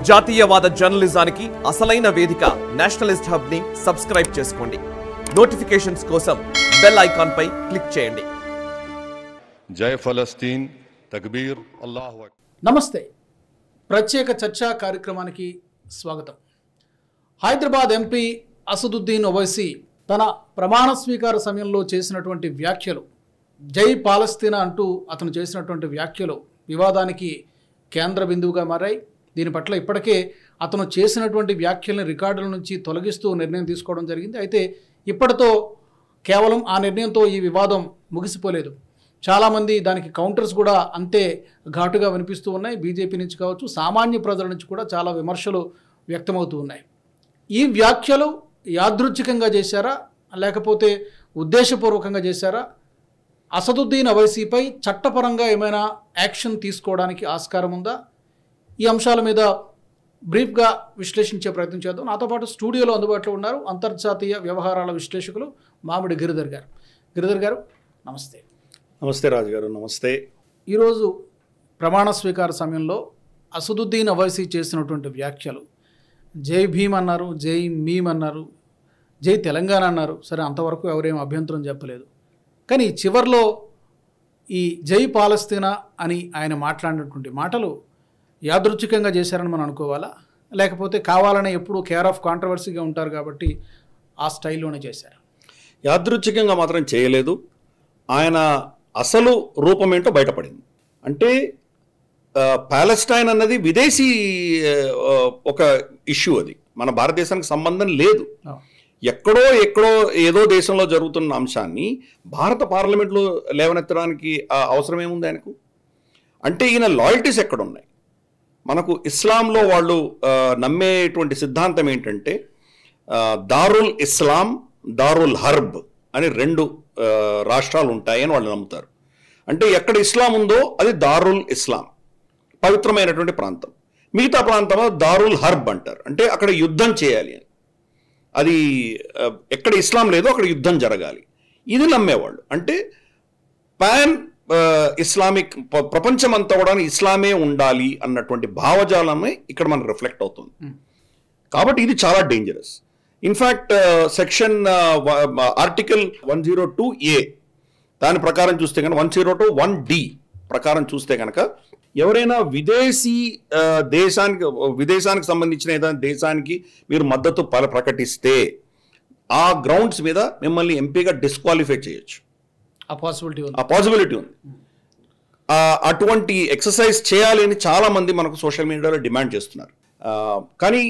జాతీయవాద జర్నలిజానికి అసలైన వేదిక నేషనలిస్ట్ హబ్ ని సబ్స్క్రైబ్ చేసుకోండి. నోటిఫికేషన్స్ కోసం బెల్ ఐకాన్ పై క్లిక్ చేయండి. జై ఫలస్తీన్, తక్బీర్, అల్లాహు అక్బర్. నమస్తే. ప్రత్యేక చర్చా కార్యక్రమానికి స్వాగతం. హైదరాబాద్ ఎంపీ అసదుద్దీన్ ఓవైసీ తన ప్రమాణ స్వీకార సమయంలో చేసినటువంటి వ్యాఖ్యలు, జై పాలస్తీనా అంటూ అతను చేసినటువంటి వ్యాఖ్యలు వివాదానికి కేంద్ర బిందువుగా మారాయి. దీని పట్ల ఇప్పటికే అతను చేసినటువంటి వ్యాఖ్యలను రికార్డుల నుంచి తొలగిస్తూ నిర్ణయం తీసుకోవడం జరిగింది. అయితే ఇప్పటితో కేవలం ఆ నిర్ణయంతో ఈ వివాదం ముగిసిపోలేదు. చాలామంది దానికి కౌంటర్స్ కూడా అంతే ఘాటుగా వినిపిస్తూ ఉన్నాయి. బీజేపీ నుంచి కావచ్చు, సామాన్య ప్రజల నుంచి కూడా చాలా విమర్శలు వ్యక్తమవుతూ ఉన్నాయి. ఈ వ్యాఖ్యలు యాదృచ్ఛికంగా చేశారా, లేకపోతే ఉద్దేశపూర్వకంగా చేశారా? అసదుద్దీన్ ఓవైసీపై చట్టపరంగా ఏమైనా యాక్షన్ తీసుకోవడానికి ఆస్కారం ఉందా? ఈ అంశాల మీద బ్రీఫ్గా విశ్లేషించే ప్రయత్నం చేద్దాం. నాతో పాటు స్టూడియోలో అందుబాటులో ఉన్నారు అంతర్జాతీయ వ్యవహారాల విశ్లేషకులు మామిడి గిరిధర్ గారు. గిరిధర్ గారు నమస్తే. నమస్తే రాజు గారు. నమస్తే. ఈరోజు ప్రమాణ స్వీకార సమయంలో అసదుద్దీన్ ఓవైసీ చేసినటువంటి వ్యాఖ్యలు, జై భీమ్ అన్నారు, జై మీమ్ అన్నారు, జై తెలంగాణ అన్నారు. సరే, అంతవరకు ఎవరేం అభ్యంతరం చెప్పలేదు. కానీ చివర్లో ఈ జై పాలస్తీనా అని ఆయన మాట్లాడినటువంటి మాటలు యాదృచ్ఛికంగా చేశారని మనం అనుకోవాలా, లేకపోతే కావాలనే ఎప్పుడు కేర్ ఆఫ్ కాంట్రవర్సీగా ఉంటారు కాబట్టి ఆ స్టైల్లోనే చేశారు? యాదృచ్ఛికంగా మాత్రం చేయలేదు. ఆయన అసలు రూపం ఏంటో బయటపడింది. అంటే పాలెస్టైన్ అన్నది విదేశీ ఒక ఇష్యూ, అది మన భారతదేశానికి సంబంధం లేదు. ఎక్కడో ఏదో దేశంలో జరుగుతున్న అంశాన్ని భారత పార్లమెంట్లో లేవనెత్తడానికి అవసరం ఏముంది ఆయనకు? అంటే ఈయన లాయల్టీస్ ఎక్కడున్నాయి? మనకు ఇస్లాంలో వాళ్ళు నమ్మేటువంటి సిద్ధాంతం ఏంటంటే దారుల్ ఇస్లాం, దారుల్ హర్బ్ అని రెండు రాష్ట్రాలు ఉంటాయని వాళ్ళు నమ్ముతారు. అంటే ఎక్కడ ఇస్లాం ఉందో అది దారుల్ ఇస్లాం, పవిత్రమైనటువంటి ప్రాంతం. మిగతా ప్రాంతంలో దారుల్ హర్బ్ అంటారు, అంటే అక్కడ యుద్ధం చేయాలి అని. అది ఎక్కడ ఇస్లాం లేదో అక్కడ యుద్ధం జరగాలి. ఇది నమ్మేవాళ్ళు. అంటే పాన్ ఇస్లామిక్ ప్రపంచం అంతా కూడా ఇస్లామే ఉండాలి అన్నటువంటి భావజాలమే ఇక్కడ మనకు రిఫ్లెక్ట్ అవుతుంది. కాబట్టి ఇది చాలా dangerous. In fact section article 102A దాని ప్రకారం చూస్తే కనుక 102(1)D ప్రకారం చూస్తే కనుక ఎవరైనా విదేశానికి సంబంధించిన ఏదైనా దేశానికి మీరు మద్దతు ప్రకటిస్తే ఆ గ్రౌండ్స్ మీద మిమ్మల్ని ఎంపీగా డిస్క్వాలిఫై చేయొచ్చు. ఆ పాసిబిలిటీ ఉంది. అటువంటి ఎక్సర్సైజ్ చేయాలి అని చాలా మంది మనకు సోషల్ మీడియాలో డిమాండ్ చేస్తున్నారు. కానీ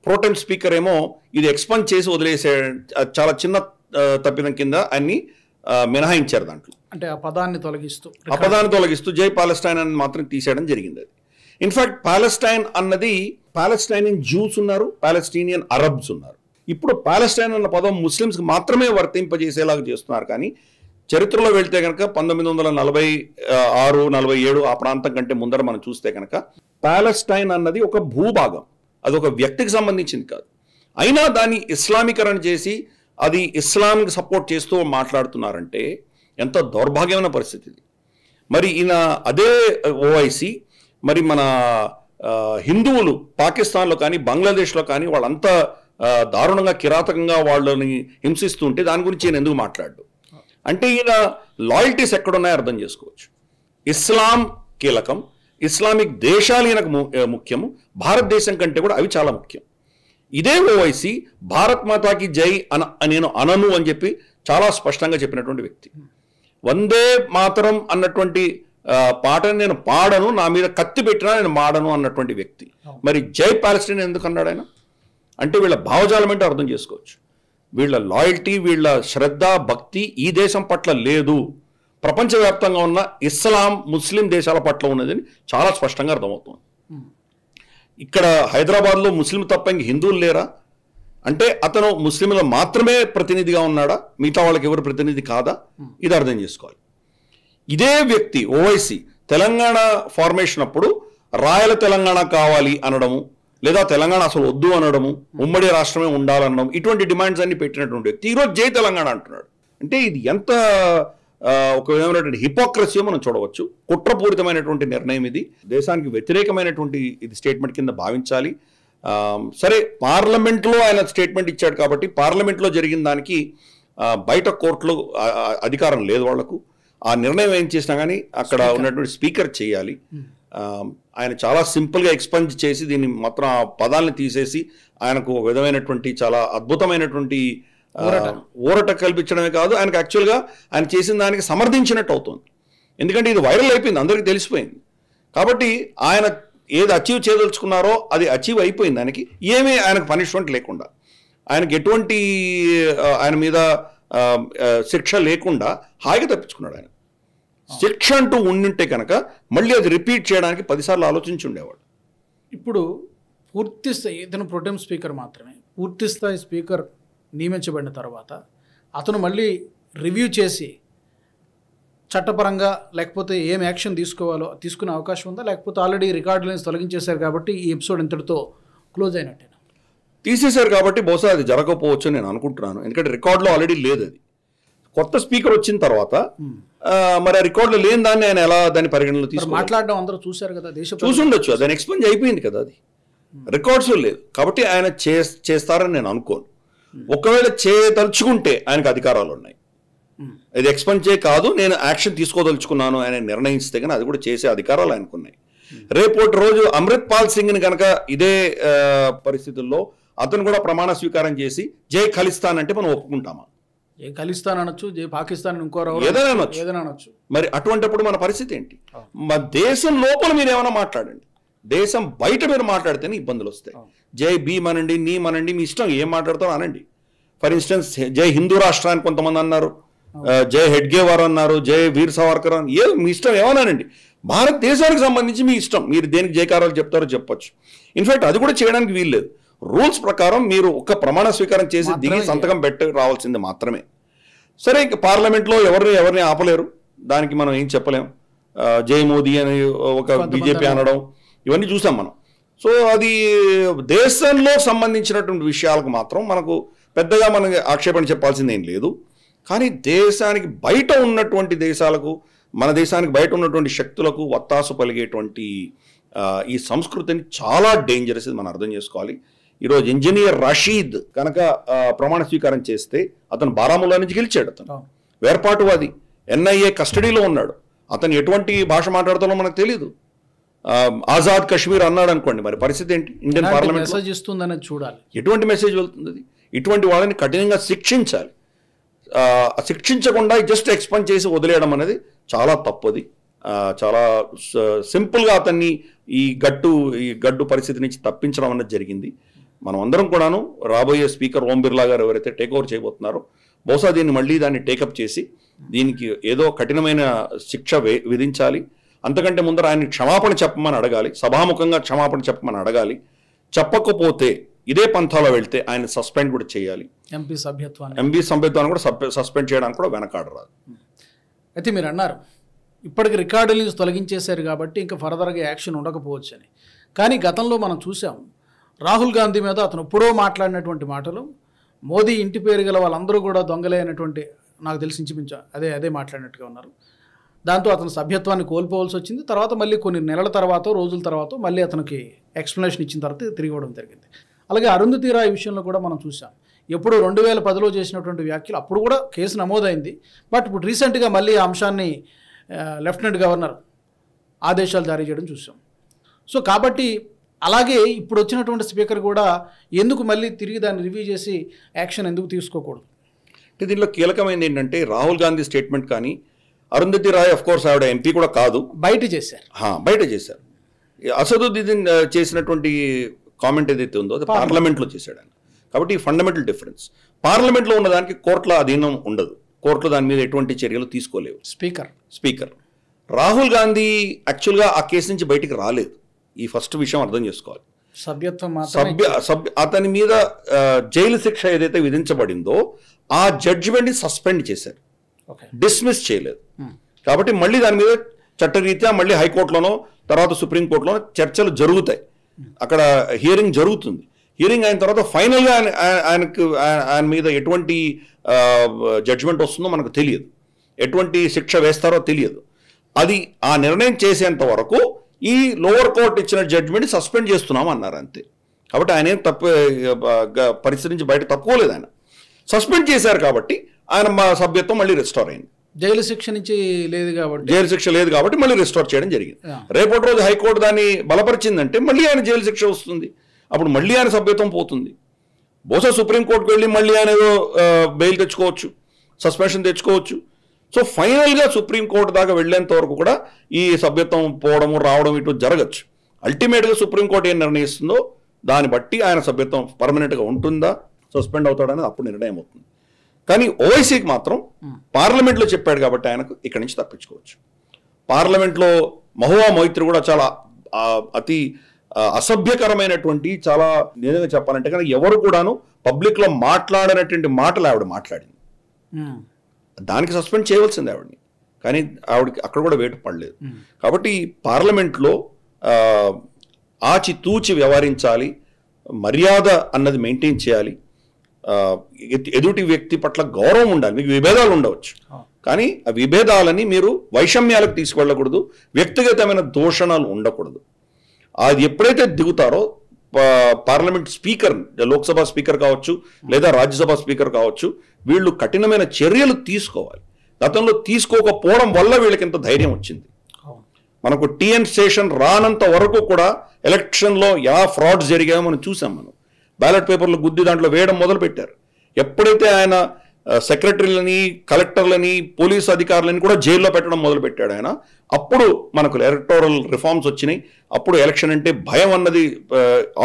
ప్రోటెం స్పీకర్ ఏమో ఇది ఎక్స్పండ్ చేసి వదిలేసే చాలా చిన్న తప్పిదం కింద అన్ని మినహాయించారు. దాంట్లో అంటే ఆ పదాన్ని తొలగిస్తూ జై పాలెస్టైన్ అని మాత్రం తీసేయడం జరిగింది. అది ఇన్ఫాక్ట్ పాలెస్టైన్ అన్నది పాలెస్టైనియన్ జ్యూస్ ఉన్నారు, పాలెస్టీనియన్ అరబ్స్ ఉన్నారు. ఇప్పుడు పాలెస్టైన్ అన్న పదం ముస్లిమ్స్కి మాత్రమే వర్తింపజేసేలాగా చేస్తున్నారు. కానీ చరిత్రలో వెళ్తే కనుక 1946, 47 ఆ ప్రాంతం కంటే ముందర మనం చూస్తే కనుక పాలెస్టైన్ అన్నది ఒక భూభాగం, అది ఒక వ్యక్తికి సంబంధించింది కాదు. అయినా దాన్ని ఇస్లామీకరణ చేసి అది ఇస్లాంకి సపోర్ట్ చేస్తూ మాట్లాడుతున్నారంటే ఎంత దౌర్భాగ్యమైన పరిస్థితి ఇది. మరి ఈయన అదే ఓవైసీ మరి మన హిందువులు పాకిస్తాన్లో కానీ బంగ్లాదేశ్లో కానీ వాళ్ళంతా దారుణంగా కిరాతకంగా వాళ్ళని హింసిస్తుంటే దాని గురించి ఈయన ఎందుకు మాట్లాడు? అంటే ఈయన లాయల్టీస్ ఎక్కడున్నాయో అర్థం చేసుకోవచ్చు. ఇస్లాం కీలకం, ఇస్లామిక్ దేశాలు ఈయనకు ముఖ్యము, భారతదేశం కంటే కూడా అవి చాలా ముఖ్యం. ఇదే ఓవైసీ భారత్ మాతాకి జై నేను అనను అని చెప్పి చాలా స్పష్టంగా చెప్పినటువంటి వ్యక్తి. వందే మాతరం అన్నటువంటి పాటను నేను పాడను, నా మీద కత్తి పెట్టినా నేను మాడను అన్నటువంటి వ్యక్తి. మరి జై పాలెస్టైన్ ఎందుకు అన్నాడు ఆయన? అంటే వీళ్ళ భావజాలం ఏంటో అర్థం చేసుకోవచ్చు. వీళ్ళ లాయల్టీ, వీళ్ళ శ్రద్ధ, భక్తి ఈ దేశం పట్ల లేదు, ప్రపంచవ్యాప్తంగా ఉన్న ఇస్లాం ముస్లిం దేశాల పట్ల ఉన్నదని చాలా స్పష్టంగా అర్థమవుతుంది. ఇక్కడ హైదరాబాద్లో ముస్లిం తప్ప ఇంక హిందువులు లేరా? అంటే అతను ముస్లింల మాత్రమే ప్రతినిధిగా ఉన్నాడా, మిగతా వాళ్ళకి ఎవరు ప్రతినిధి కాదా? ఇది అర్థం చేసుకోవాలి. ఇదే వ్యక్తి ఓవైసీ తెలంగాణ ఫార్మేషన్ అప్పుడు రాయల తెలంగాణ కావాలి అనడము, లేదా తెలంగాణ అసలు వద్దు అనడము, ఉమ్మడి రాష్ట్రమే ఉండాలనడం, ఇటువంటి డిమాండ్స్ అన్ని పెట్టినటువంటి వ్యక్తి ఈరోజు జై తెలంగాణ అంటున్నాడు. అంటే ఇది ఎంత ఒక విధమైనటువంటి హిపోక్రసీ మనం చూడవచ్చు. కుట్రపూరితమైనటువంటి నిర్ణయం ఇది, దేశానికి వ్యతిరేకమైనటువంటి ఇది స్టేట్మెంట్ కింద భావించాలి. సరే, పార్లమెంట్లో ఆయన స్టేట్మెంట్ ఇచ్చాడు కాబట్టి పార్లమెంట్లో జరిగిన దానికి బయట కోర్టులో అధికారం లేదు వాళ్లకు. ఆ నిర్ణయం ఏం చేసినా కానీ అక్కడ ఉన్నటువంటి స్పీకర్ చేయాలి. ఆయన చాలా సింపుల్గా ఎక్స్పంజ్ చేసి దీన్ని మొత్తం ఆ పదాలను తీసేసి ఆయనకు ఒక విధమైనటువంటి చాలా అద్భుతమైనటువంటి ఊరట కల్పించడమే కాదు, ఆయనకు యాక్చువల్గా ఆయన చేసిన దానికి సమర్థించినట్టు అవుతుంది. ఎందుకంటే ఇది వైరల్ అయిపోయింది, అందరికీ తెలిసిపోయింది. కాబట్టి ఆయన ఏది అచీవ్ చేయదలుచుకున్నారో అది అచీవ్ అయిపోయింది. దానికి ఏమీ ఆయనకు పనిష్మెంట్ లేకుండా, ఆయనకి ఎటువంటి ఆయన మీద శిక్ష లేకుండా హాయిగా తప్పించుకున్నాడు. ఆయన శిక్ష అంటూ ఉండింటే కనుక మళ్ళీ అది రిపీట్ చేయడానికి 10 సార్లు ఆలోచించి ఉండేవాడు. ఇప్పుడు పూర్తి స్థాయి ఇతను ప్రోటెం స్పీకర్ మాత్రమే. పూర్తి స్థాయి స్పీకర్ నియమించబడిన తర్వాత అతను మళ్ళీ రివ్యూ చేసి చట్టపరంగా లేకపోతే ఏం యాక్షన్ తీసుకోవాలో తీసుకునే అవకాశం ఉందా, లేకపోతే ఆల్రెడీ రికార్డులను తొలగించేశారు కాబట్టి ఈ ఎపిసోడ్ ఇంతటితో క్లోజ్ అయినట్టేనా? తీసేశారు కాబట్టి బహుశా అది జరగకపోవచ్చు నేను అనుకుంటున్నాను. ఎందుకంటే రికార్డులో ఆల్రెడీ లేదు. అది కొత్త స్పీకర్ వచ్చిన తర్వాత మరి ఆ రికార్డులో లేని దాన్ని ఆయన ఎలా దాన్ని పరిగణలో తీసుకు మాట్లాడడం అందరూ చూశారు కదా, చూసుండొచ్చు. దాని ఎక్స్పెంజ్ అయిపోయింది కదా, అది రికార్డ్స్ లేదు కాబట్టి ఆయన చేస్తారని నేను అనుకోను. ఒకవేళ చేయదలుచుకుంటే ఆయనకు అధికారాలు ఉన్నాయి. ఇది ఎక్స్పెంజ్ కాదు, నేను యాక్షన్ తీసుకోదలుచుకున్నాను ఆయన నిర్ణయిస్తే కానీ అది కూడా చేసే అధికారాలు ఆయనకున్నాయి. రేపటి రోజు అమృత్ పాల్ సింగ్ని కనుక ఇదే పరిస్థితుల్లో అతను కూడా ప్రమాణ స్వీకారం చేసి జై ఖలిస్తాన్ అంటే మనం ఒప్పుకుంటామా? జై ఖలిస్తాన్ అనొచ్చు, జై పాకిస్తాన్ ఇంకో ఏదైనా అనొచ్చు. మరి అటువంటిప్పుడు మన పరిస్థితి ఏంటి? మన దేశం లోపల మీరు ఏమైనా మాట్లాడండి, దేశం బయట మీరు మాట్లాడితేనే ఇబ్బందులు వస్తాయి. జై భీమ్ అనండి, నీమ్ అనండి, మీ ఇష్టం ఏం మాట్లాడతారో అనండి. ఫర్ ఇన్స్టెన్స్ జై హిందూ రాష్ట్రానికి కొంతమంది అన్నారు, జై హెడ్గేవార్ అన్నారు, జై వీర్ సావర్కర్ అని, మీ ఇష్టం ఏమన్నానండి. భారతదేశానికి సంబంధించి మీ ఇష్టం, మీరు దేనికి జయకారాలు చెప్తారో చెప్పొచ్చు. ఇన్ఫాక్ట్ అది కూడా చేయడానికి వీల్లేదు. రూల్స్ ప్రకారం మీరు ఒక్క ప్రమాణ స్వీకారం చేసి దిగి సంతకం పెట్టి రావాల్సింది మాత్రమే. సరే, ఇంక పార్లమెంట్లో ఎవరిని ఆపలేరు, దానికి మనం ఏం చెప్పలేం. జై మోదీ అని ఒక బీజేపీ అనడం ఇవన్నీ చూసాం మనం. సో అది దేశంలో సంబంధించినటువంటి విషయాలకు మాత్రం మనకు పెద్దగా మనం ఆక్షేపణ చెప్పాల్సింది ఏం లేదు. కానీ దేశానికి బయట ఉన్నటువంటి దేశాలకు, మన దేశానికి బయట ఉన్నటువంటి శక్తులకు వత్తాసు పలిగేటువంటి ఈ సంస్కృతిని చాలా డేంజరస్, ఇది మనం అర్థం చేసుకోవాలి. ఈరోజు ఇంజనీర్ రషీద్ కనుక ప్రమాణ స్వీకారం చేస్తే అతను బారాముల్లా నుంచి గెలిచాడు. అతను వేర్పాటువాది, ఎన్ఐఏ కస్టడీలో ఉన్నాడు. అతను ఎటువంటి భాష మాట్లాడుతాడో మనకు తెలియదు. ఆజాద్ కశ్మీర్ అన్నాడు అనుకోండి, మరి పరిస్థితి ఏంటి? ఇండియన్ పార్లమెంట్ మెసేజ్ ఇస్తుందని చూడాలి. ఎటువంటి మెసేజ్ వెళ్తుంది అది? ఇటువంటి వాళ్ళని కఠినంగా శిక్షించాలి. శిక్షించకుండా జస్ట్ ఎక్స్పెండ్ చేసి వదిలేయడం అనేది చాలా తప్పది. చాలా సింపుల్గా అతన్ని ఈ గడ్డు పరిస్థితి నుంచి తప్పించడం అనేది జరిగింది. మనం అందరం కూడాను రాబోయే స్పీకర్ ఓం బిర్లా గారు ఎవరైతే టేక్ ఓవర్ చేయబోతున్నారో బహుశా దీన్ని మళ్ళీ దాన్ని టేకప్ చేసి దీనికి ఏదో కఠినమైన శిక్ష విధించాలి. అంతకంటే ముందర ఆయన క్షమాపణ చెప్పమని అడగాలి, సభాముఖంగా క్షమాపణ చెప్పమని అడగాలి. చెప్పకపోతే ఇదే పంథాలో వెళ్తే ఆయన సస్పెండ్ కూడా చేయాలి. ఎంపీ సభ్యత్వాన్ని కూడా సస్పెండ్ చేయడానికి కూడా వెనకాడరాదు. అయితే మీరు అన్నారు ఇప్పటికి రికార్డుల నుంచి తొలగించేశారు కాబట్టి ఇంకా ఫర్దర్గా యాక్షన్ ఉండకపోవచ్చు అని. కానీ గతంలో మనం చూసాం రాహుల్ గాంధీ మీద అతను ఎప్పుడో మాట్లాడినటువంటి మాటలు, మోదీ ఇంటి పేరు గల వాళ్ళందరూ కూడా దొంగలే అయినటువంటి, నాకు తెలిసి ఇంచుమించు అదే మాట్లాడినట్టుగా ఉన్నారు. దాంతో అతను సభ్యత్వాన్ని కోల్పోవాల్సి వచ్చింది. తర్వాత మళ్ళీ కొన్ని నెలల తర్వాత, రోజుల తర్వాత మళ్ళీ అతనికి ఎక్స్ప్లెనేషన్ ఇచ్చిన తర్వాత తిరిగి ఇవ్వడం జరిగింది. అలాగే అరుంధతి రాయ్ విషయంలో కూడా మనం చూసాం. ఎప్పుడు 2010లో చేసినటువంటి వ్యాఖ్యలు, అప్పుడు కూడా కేసు నమోదైంది. బట్ ఇప్పుడు రీసెంట్గా మళ్ళీ ఆ అంశాన్ని లెఫ్టినెంట్ గవర్నర్ ఆదేశాలు జారీ చేయడం చూసాం. సో కాబట్టి అలాగే ఇప్పుడు వచ్చినటువంటి స్పీకర్ కూడా ఎందుకు మళ్ళీ తిరిగి దాన్ని రివ్యూ చేసి యాక్షన్ ఎందుకు తీసుకోకూడదు? అంటే దీనిలో కీలకమైనది ఏంటంటే రాహుల్ గాంధీ స్టేట్మెంట్ కానీ, అరుంధతి రాయ్ ఆఫ్ కోర్స్ ఆవిడ ఎంపీ కూడా కాదు, బయట చేశారు. అసదుద్దీన్ చేసినటువంటి కామెంట్ ఏదైతే ఉందో అది పార్లమెంట్లో చేశాడు ఆయన. కాబట్టి ఫండమెంటల్ డిఫరెన్స్. పార్లమెంట్లో ఉన్నదానికి కోర్టుల అధీనం ఉండదు, కోర్టులు దాని మీద ఎటువంటి చర్యలు తీసుకోలేవు. స్పీకర్ రాహుల్ గాంధీ యాక్చువల్గా ఆ కేసు నుంచి బయటికి రాలేదు. ఈ ఫస్ట్ విషయం అర్థం చేసుకోవాలి. అతని మీద జైలు శిక్ష ఏదైతే విధించబడిందో ఆ జడ్జిమెంట్ని సస్పెండ్ చేశారు, డిస్మిస్ చేయలేదు. కాబట్టి మళ్ళీ దాని మీద చట్టరీత్యా మళ్ళీ హైకోర్టులోనో తర్వాత సుప్రీంకోర్టులోనో చర్చలు జరుగుతాయి. అక్కడ హియరింగ్ జరుగుతుంది. హియరింగ్ అయిన తర్వాత ఫైనల్గా ఆయన మీద ఎటువంటి జడ్జిమెంట్ వస్తుందో మనకు తెలియదు. ఎటువంటి శిక్ష వేస్తారో తెలియదు. అది ఆ నిర్ణయం చేసేంత వరకు ఈ లోవర్ కోర్టు ఇచ్చిన జడ్జిమెంట్ సస్పెండ్ చేస్తున్నాం అన్నారు అంతే. కాబట్టి ఆయన ఏం తప్పు పరిస్థితి నుంచి బయట తప్పుకోలేదు. ఆయన సస్పెండ్ చేశారు కాబట్టి ఆయన మా సభ్యత్వం మళ్ళీ రెస్టోర్ అయింది. జైలు శిక్ష నుంచి లేదు కాబట్టి, జైలు శిక్ష లేదు కాబట్టి మళ్ళీ రెస్టోర్ చేయడం జరిగింది. రేపటి రోజు హైకోర్టు దాన్ని బలపరిచిందంటే మళ్ళీ ఆయన జైలు శిక్ష వస్తుంది. అప్పుడు మళ్ళీ ఆయన సభ్యత్వం పోతుంది. బహుశా సుప్రీంకోర్టుకు వెళ్ళి మళ్ళీ ఆయన ఏదో బెయిల్ తెచ్చుకోవచ్చు, సస్పెన్షన్ తెచ్చుకోవచ్చు. సో ఫైనల్గా సుప్రీంకోర్టు దాకా వెళ్ళేంత వరకు కూడా ఈ సభ్యత్వం పోవడము రావడం ఇటు జరగచ్చు. అల్టిమేట్గా సుప్రీంకోర్టు ఏం నిర్ణయిస్తుందో దాన్ని బట్టి ఆయన సభ్యత్వం పర్మనెంట్గా ఉంటుందా, సస్పెండ్ అవుతాడనేది అప్పుడు నిర్ణయం అవుతుంది. కానీ ఓవైసీకి మాత్రం పార్లమెంట్లో చెప్పాడు కాబట్టి ఆయనకు ఇక్కడి నుంచి తప్పించుకోవచ్చు. పార్లమెంట్లో మహువా మొయిత్రి కూడా చాలా అతి అసభ్యకరమైనటువంటి, చాలా నిజంగా చెప్పాలంటే కానీ ఎవరు కూడాను పబ్లిక్లో మాట్లాడినటువంటి మాటలు ఆవిడ మాట్లాడింది. దానికి సస్పెండ్ చేయవలసింది ఆవిడని, కానీ ఆవిడకి అక్కడ కూడా వేటు పడలేదు. కాబట్టి పార్లమెంట్లో ఆచితూచి వ్యవహరించాలి, మర్యాద అన్నది మెయింటైన్ చేయాలి, ఎదుటి వ్యక్తి పట్ల గౌరవం ఉండాలి. మీకు విభేదాలు ఉండవచ్చు, కానీ ఆ విభేదాలని మీరు వైషమ్యాలకు తీసుకెళ్ళకూడదు, వ్యక్తిగతమైన దూషణలు ఉండకూడదు. అది ఎప్పుడైతే దిగుతారో పార్లమెంట్ స్పీకర్, లోక్సభ స్పీకర్ కావచ్చు లేదా రాజ్యసభ స్పీకర్ కావచ్చు, వీళ్ళు కఠినమైన చర్యలు తీసుకోవాలి. గతంలో తీసుకోకపోవడం వల్ల వీళ్ళకి ఎంత ధైర్యం వచ్చింది. మనకు టీఎన్ శేషన్ రానంత వరకు కూడా ఎలక్షన్లో ఎలా ఫ్రాడ్స్ జరిగాయో మనం చూసాం. మనం బ్యాలెట్ పేపర్లు గుద్ది దాంట్లో వేయడం మొదలుపెట్టారు. ఎప్పుడైతే ఆయన సెక్రటరీలని, కలెక్టర్లని, పోలీసు అధికారులని కూడా జైల్లో పెట్టడం మొదలుపెట్టాడు ఆయన, అప్పుడు మనకు ఎలక్టోరల్ రిఫార్మ్స్ వచ్చినాయి. అప్పుడు ఎలక్షన్ అంటే భయం అన్నది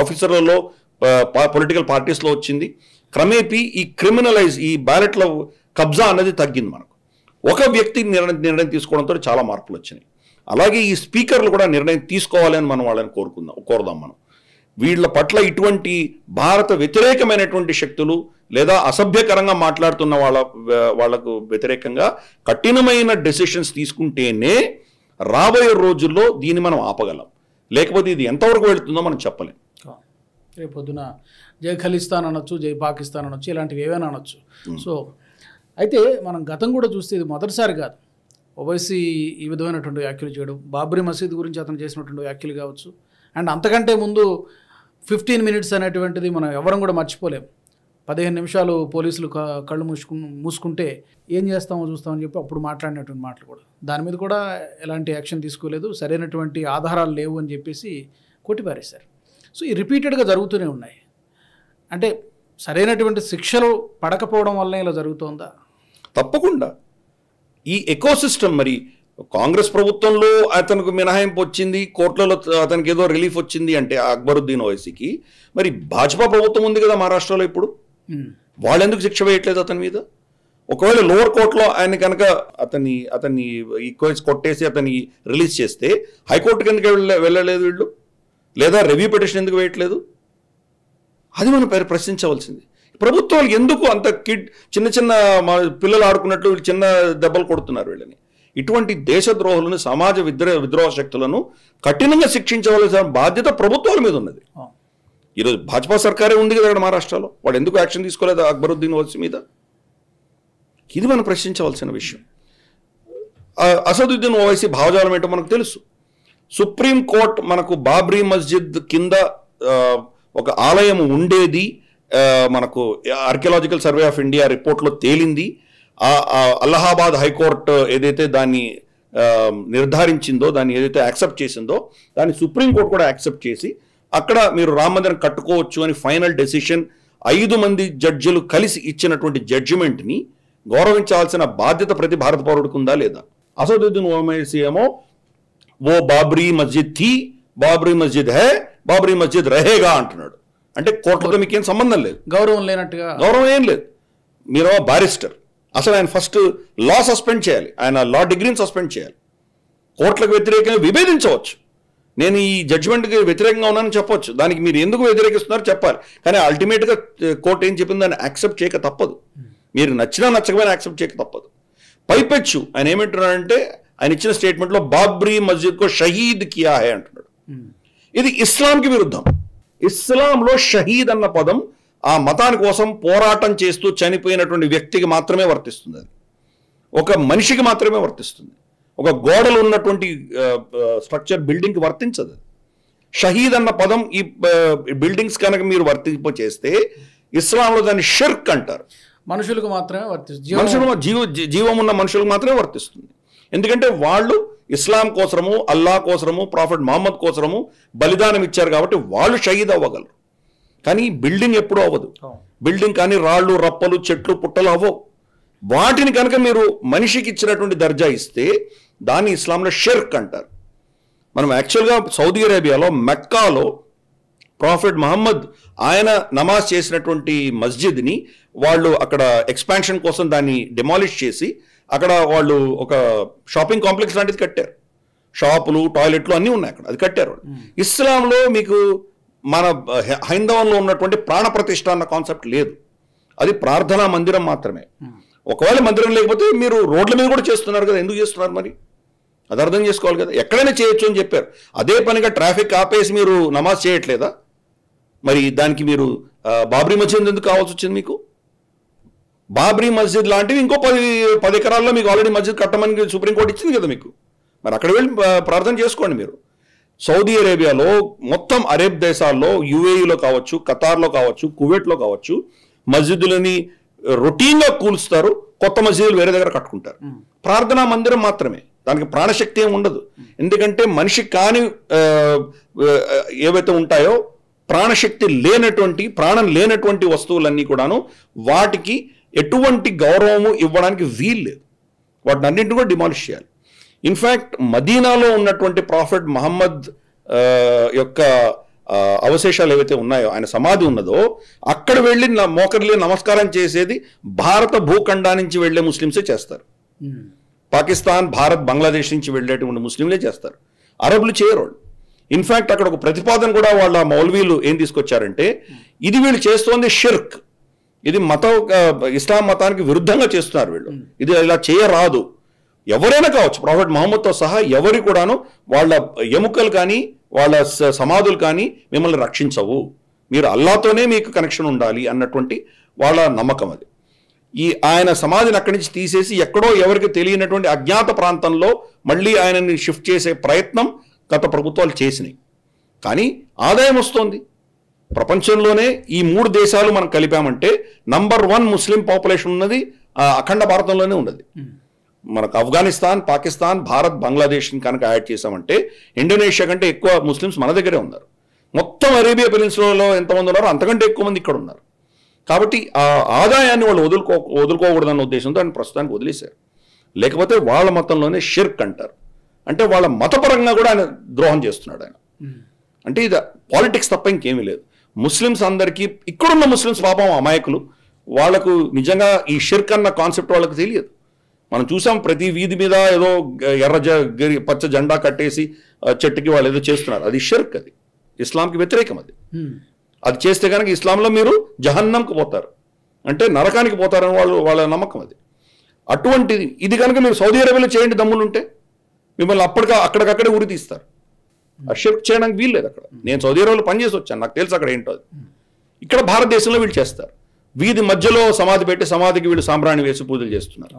ఆఫీసర్లలో, పొలిటికల్ పార్టీస్లో వచ్చింది. క్రమేపీ ఈ క్రిమినలైజ్, ఈ బ్యాలెట్ల కబ్జా అన్నది తగ్గింది. మనకు ఒక వ్యక్తి నిర్ణయం తీసుకోవడంతో చాలా మార్పులు వచ్చినాయి. అలాగే ఈ స్పీకర్లు కూడా నిర్ణయం తీసుకోవాలి అని మనం వాళ్ళని కోరుదాం. మనం వీళ్ళ పట్ల ఇటువంటి భారత వ్యతిరేకమైనటువంటి శక్తులు లేదా అసభ్యకరంగా మాట్లాడుతున్న వాళ్లకు వ్యతిరేకంగా కఠినమైన డెసిషన్స్ తీసుకుంటేనే రాబోయే రోజుల్లో దీన్ని మనం ఆపగలం. లేకపోతే ఇది ఎంతవరకు వెళుతుందో మనం చెప్పలేం. రేపు పొద్దున జై ఖలిస్తాన్ అనొచ్చు, జై పాకిస్తాన్ అనొచ్చు, ఇలాంటివి ఏవైనా అనొచ్చు. సో అయితే మనం గతం కూడా చూస్తే ఇది మొదటిసారి కాదు ఓవైసీ ఈ విధమైనటువంటి వ్యాఖ్యలు చేయడం. బాబ్రీ మసీద్ గురించి అతను చేసినటువంటి వ్యాఖ్యలు కావచ్చు, అండ్ అంతకంటే ముందు 15 minutes అనేటువంటిది మనం ఎవరం కూడా మర్చిపోలేం. 15 నిమిషాలు పోలీసులు కళ్ళు మూసుకుంటే ఏం చేస్తామో చూస్తామని చెప్పి అప్పుడు మాట్లాడినటువంటి మాటలు కూడా, దాని మీద కూడా ఎలాంటి యాక్షన్ తీసుకోలేదు, సరైనటువంటి ఆధారాలు లేవు అని చెప్పేసి కొట్టిపారేశారు. సో ఈ రిపీటెడ్గా జరుగుతూనే ఉన్నాయి. అంటే సరైనటువంటి శిక్షలు పడకపోవడం వల్లనే ఇలా జరుగుతోందా? తప్పకుండా ఈ ఎకోసిస్టమ్, మరి కాంగ్రెస్ ప్రభుత్వంలో అతనికి మినహాయింపు వచ్చింది, కోర్టులలో అతనికి ఏదో రిలీఫ్ వచ్చింది అంటే అక్బరుద్దీన్ ఓవైసీకి, మరి భాజపా ప్రభుత్వం ఉంది కదా మహారాష్ట్రలో ఇప్పుడు, వాళ్ళు ఎందుకు శిక్ష వేయట్లేదు అతని మీద? ఒకవేళ లోవర్ కోర్టులో ఆయన కనుక అతన్ని కొట్టేసి అతన్ని రిలీజ్ చేస్తే హైకోర్టుకి ఎందుకు వెళ్ళలేదు వీళ్ళు? లేదా రివ్యూ పిటిషన్ ఎందుకు వేయట్లేదు? అది మనం ప్రశ్నించవలసింది. ప్రభుత్వాలు ఎందుకు అంత చిన్న చిన్న పిల్లలు ఆడుకున్నట్లు చిన్న దెబ్బలు కొడుతున్నారు వీళ్ళని? ఇటువంటి దేశద్రోహులను, సమాజ విద్రోహ శక్తులను కఠినంగా శిక్షించవలసిన బాధ్యత ప్రభుత్వాల మీద ఉన్నది. ఈరోజు భాజపా సర్కారే ఉంది కదా అక్కడ మహారాష్ట్రలో, వాడు ఎందుకు యాక్షన్ తీసుకోలేదు అక్బరుద్దీన్ ఓవైసీ మీద? ఇది మనం ప్రశ్నించవలసిన విషయం. అసదుద్దీన్ ఓవైసీ భావజాలం ఏంటో మనకు తెలుసు. సుప్రీంకోర్టు మనకు బాబ్రీ మస్జిద్ కింద ఒక ఆలయం ఉండేది మనకు ఆర్కియలాజికల్ సర్వే ఆఫ్ ఇండియా రిపోర్ట్లో తేలింది. అలహాబాద్ హైకోర్టు ఏదైతే దాన్ని నిర్ధారించిందో, దాన్ని ఏదైతే యాక్సెప్ట్ చేసిందో, దాన్ని సుప్రీంకోర్టు కూడా యాక్సెప్ట్ చేసి అక్కడ మీరు రామ మందిరం కట్టుకోవచ్చు అని ఫైనల్ డెసిషన్ 5 మంది జడ్జిలు కలిసి ఇచ్చినటువంటి జడ్జిమెంట్ని గౌరవించాల్సిన బాధ్యత ప్రతి భారత పౌరుడికి ఉందా లేదా? అసదుద్దీన్ ఓవైసీ ఏమో ఓ బాబ్రీ మస్జిద్ థీ, బాబ్రీ మస్జిద్ హై, బాబ్రీ మస్జిద్ రహేగా అంటున్నాడు. అంటే కోర్టులతో మీకేం సంబంధం లేదు, గౌరవం లేనట్టుగా. గౌరవం ఏం లేదు. మీరు బారిస్టర్, అసలు ఆయన ఫస్ట్ లా సస్పెండ్ చేయాలి, ఆయన లా డిగ్రీని సస్పెండ్ చేయాలి. కోర్టులకు వ్యతిరేకంగా విభేదించవచ్చు, నేను ఈ జడ్జిమెంట్కి వ్యతిరేకంగా ఉన్నానని చెప్పవచ్చు, దానికి మీరు ఎందుకు వ్యతిరేకిస్తున్నారో చెప్పాలి. కానీ అల్టిమేట్గా కోర్టు ఏం చెప్పింది దాన్ని యాక్సెప్ట్ చేయక తప్పదు. మీరు నచ్చినా నచ్చకపోయినా యాక్సెప్ట్ చేయక తప్పదు. పైపెచ్చు ఆయన ఏమంటున్నాడంటే, ఆయన ఇచ్చిన స్టేట్మెంట్లో బాబ్రీ మస్జిద్ కో షహీద్ కియా హై అంటున్నాడు. ఇది ఇస్లాంకి విరుద్ధం. ఇస్లాంలో షహీద్ అన్న పదం ఆ మతాని కోసం పోరాటం చేస్తూ చనిపోయినటువంటి వ్యక్తికి మాత్రమే వర్తిస్తుంది. అది ఒక మనిషికి మాత్రమే వర్తిస్తుంది. ఒక గోడలు ఉన్నటువంటి స్ట్రక్చర్ బిల్డింగ్కి వర్తించదు. షహీద్ అన్న పదం ఈ బిల్డింగ్స్ కనుక మీరు వర్తింప చేస్తే ఇస్లాంలో దాన్ని షిర్క్ అంటారు. మనుషులకు మాత్రమే వర్తిస్తుంది. జీవం ఉన్న మనుషులకు మాత్రమే వర్తిస్తుంది. ఎందుకంటే వాళ్ళు ఇస్లాం కోసము, అల్లా కోసము, ప్రాఫెట్ మహమ్మద్ కోసము బలిదానం ఇచ్చారు కాబట్టి వాళ్ళు షహీద్ అవ్వగలరు. కానీ బిల్డింగ్ ఎప్పుడూ అవ్వదు. బిల్డింగ్ కానీ రాళ్ళు, రప్పలు, చెట్లు, పుట్టలు అవ్వవు. వాటిని కనుక మీరు మనిషికి ఇచ్చినటువంటి దర్జా ఇస్తే దాన్ని ఇస్లాంలో షిర్క్ అంటారు. మనం యాక్చువల్గా సౌదీ అరేబియాలో మెక్కాలో ప్రాఫెట్ మహమ్మద్ ఆయన నమాజ్ చేసినటువంటి మస్జిద్ని వాళ్ళు అక్కడ ఎక్స్పాన్షన్ కోసం దాన్ని డెమాలిష్ చేసి అక్కడ వాళ్ళు ఒక షాపింగ్ కాంప్లెక్స్ లాంటిది కట్టారు. షాపులు, టాయిలెట్లు అన్నీ ఉన్నాయి అక్కడ, అది కట్టారు వాళ్ళు. ఇస్లాంలో మీకు మన హైందవంలో ఉన్నటువంటి ప్రాణ ప్రతిష్ఠ అన్న కాన్సెప్ట్ లేదు. అది ప్రార్థనా మందిరం మాత్రమే. ఒకవేళ మందిరం లేకపోతే మీరు రోడ్ల మీద కూడా చేస్తున్నారు కదా, ఎందుకు చేస్తున్నారు మరి? అది అర్థం చేసుకోవాలి కదా. ఎక్కడైనా చేయొచ్చు అని చెప్పారు. అదే పనిగా ట్రాఫిక్ ఆపేసి మీరు నమాజ్ చేయట్లేదా? మరి దానికి మీరు బాబ్రీ మస్జిద్ ఎందుకు కావాల్సి వచ్చింది మీకు? బాబ్రీ మస్జిద్ లాంటివి ఇంకో 10 ఎకరాల్లో మీకు ఆల్రెడీ మస్జిద్ కట్టమని సుప్రీంకోర్టు ఇచ్చింది కదా మీకు. మరి అక్కడ వెళ్ళి ప్రార్థన చేసుకోండి మీరు. సౌదీ అరేబియాలో, మొత్తం అరేబ్ దేశాల్లో, యుఏఈలో కావచ్చు, ఖతార్లో కావచ్చు, కువైట్లో కావచ్చు, మస్జిదులని రొటీన్గా కూల్స్తారు, కొత్త మస్జిదులు వేరే దగ్గర కట్టుకుంటారు. ప్రార్థనా మందిరం మాత్రమే, దానికి ప్రాణశక్తి ఏమి ఉండదు. ఎందుకంటే మనిషి కాని ఏవైతే ఉంటాయో ప్రాణశక్తి లేనటువంటి, ప్రాణం లేనటువంటి వస్తువులన్నీ కూడాను వాటికి ఎటువంటి గౌరవము ఇవ్వడానికి వీలు లేదు. వాటిని అన్నింటిని కూడా డిమాలిష్ చేయాలి. ఇన్ఫ్యాక్ట్ మదీనాలో ఉన్నటువంటి ప్రాఫెట్ మహమ్మద్ యొక్క అవశేషాలు ఏవైతే ఉన్నాయో, ఆయన సమాధి ఉన్నదో, అక్కడ వెళ్ళి మోకర్లే నమస్కారం చేసేది భారత భూఖండా నుంచి వెళ్ళే ముస్లింసే చేస్తారు. పాకిస్తాన్, భారత్, బంగ్లాదేశ్ నుంచి వెళ్ళేటువంటి ముస్లింలే చేస్తారు. అరబులు చేయరు. ఇన్ఫ్యాక్ట్ అక్కడ ఒక ప్రతిపాదన కూడా వాళ్ళ మౌల్వీలు ఏం తీసుకొచ్చారంటే, ఇది వీళ్ళు చేస్తోంది షిర్క్, ఇది ఇస్లాం మతానికి విరుద్ధంగా చేస్తున్నారు వీళ్ళు, ఇది ఇలా చేయరాదు. ఎవరైనా కావచ్చు, ప్రాఫెట్ మహమ్మద్తో సహా ఎవరి కూడాను వాళ్ళ ఎముకలు కానీ వాళ్ళ సమాధులు కానీ మిమ్మల్ని రక్షించవు, మీరు అల్లాతోనే మీకు కనెక్షన్ ఉండాలి అన్నటువంటి వాళ్ళ నమ్మకం అది. ఆయన సమాధిని అక్కడి నుంచి తీసేసి ఎక్కడో ఎవరికి తెలియనటువంటి అజ్ఞాత ప్రాంతంలో మళ్ళీ ఆయనని షిఫ్ట్ చేసే ప్రయత్నం గత ప్రభుత్వాలు చేసినాయి. కానీ ఆదాయం వస్తోంది. ప్రపంచంలోనే ఈ 3 దేశాలు మనం కలిపామంటే నంబర్ 1 ముస్లిం పాపులేషన్ ఉన్నది అఖండ భారతంలోనే ఉన్నది. మనకు ఆఫ్ఘనిస్తాన్, పాకిస్తాన్, భారత్, బంగ్లాదేశ్ని కనుక యాడ్ చేసామంటే ఇండోనేషియా కంటే ఎక్కువ ముస్లిమ్స్ మన దగ్గరే ఉన్నారు. మొత్తం అరేబియా పెనిన్సులాలో ఎంతమంది ఉన్నారో అంతకంటే ఎక్కువ మంది ఇక్కడ ఉన్నారు. కాబట్టి ఆ ఆదాయాన్ని వాళ్ళు వదులుకోకూడదన్న ఉద్దేశంతో ఆయన ప్రస్తుతానికి వదిలేశారు. లేకపోతే వాళ్ళ మతంలోనే షిర్క్ అంటారు. అంటే వాళ్ళ మతపరంగా కూడా ఆయన ద్రోహం చేస్తున్నాడు ఆయన. అంటే ఇది పాలిటిక్స్ తప్ప ఇంకేమీ లేదు. ముస్లిమ్స్ అందరికీ, ఇక్కడున్న ముస్లిమ్స్ పాపం అమాయకులు, వాళ్లకు నిజంగా ఈ షిర్క్ అన్న కాన్సెప్ట్ వాళ్ళకి తెలియదు. మనం చూసాం ప్రతి వీధి మీద ఏదో పచ్చ జెండా కట్టేసి చెట్టుకి వాళ్ళు ఏదో చేస్తున్నారు. అది షిర్క్, అది ఇస్లాంకి వ్యతిరేకం. అది చేస్తే కనుక ఇస్లాంలో మీరు జహన్నంకి పోతారు, అంటే నరకానికి పోతారని వాళ్ళ నమ్మకం అది. అటువంటిది ఇది కనుక మీరు సౌదీ అరేబియాలో చేయండి, దమ్ములుంటే మిమ్మల్ని అక్కడికక్కడే ఉరి తీస్తారు. ఆ షిర్క్ చేయడానికి వీలు లేదు అక్కడ. నేను సౌదీ అరేబియాలో పనిచేసి వచ్చాను, నాకు తెలుసు అక్కడ ఏంటో అది. ఇక్కడ భారతదేశంలో వీళ్ళు చేస్తారు. వీధి మధ్యలో సమాధి పెట్టి సమాధికి వీళ్ళు సాంబ్రాణి వేసి పూజలు చేస్తున్నారు.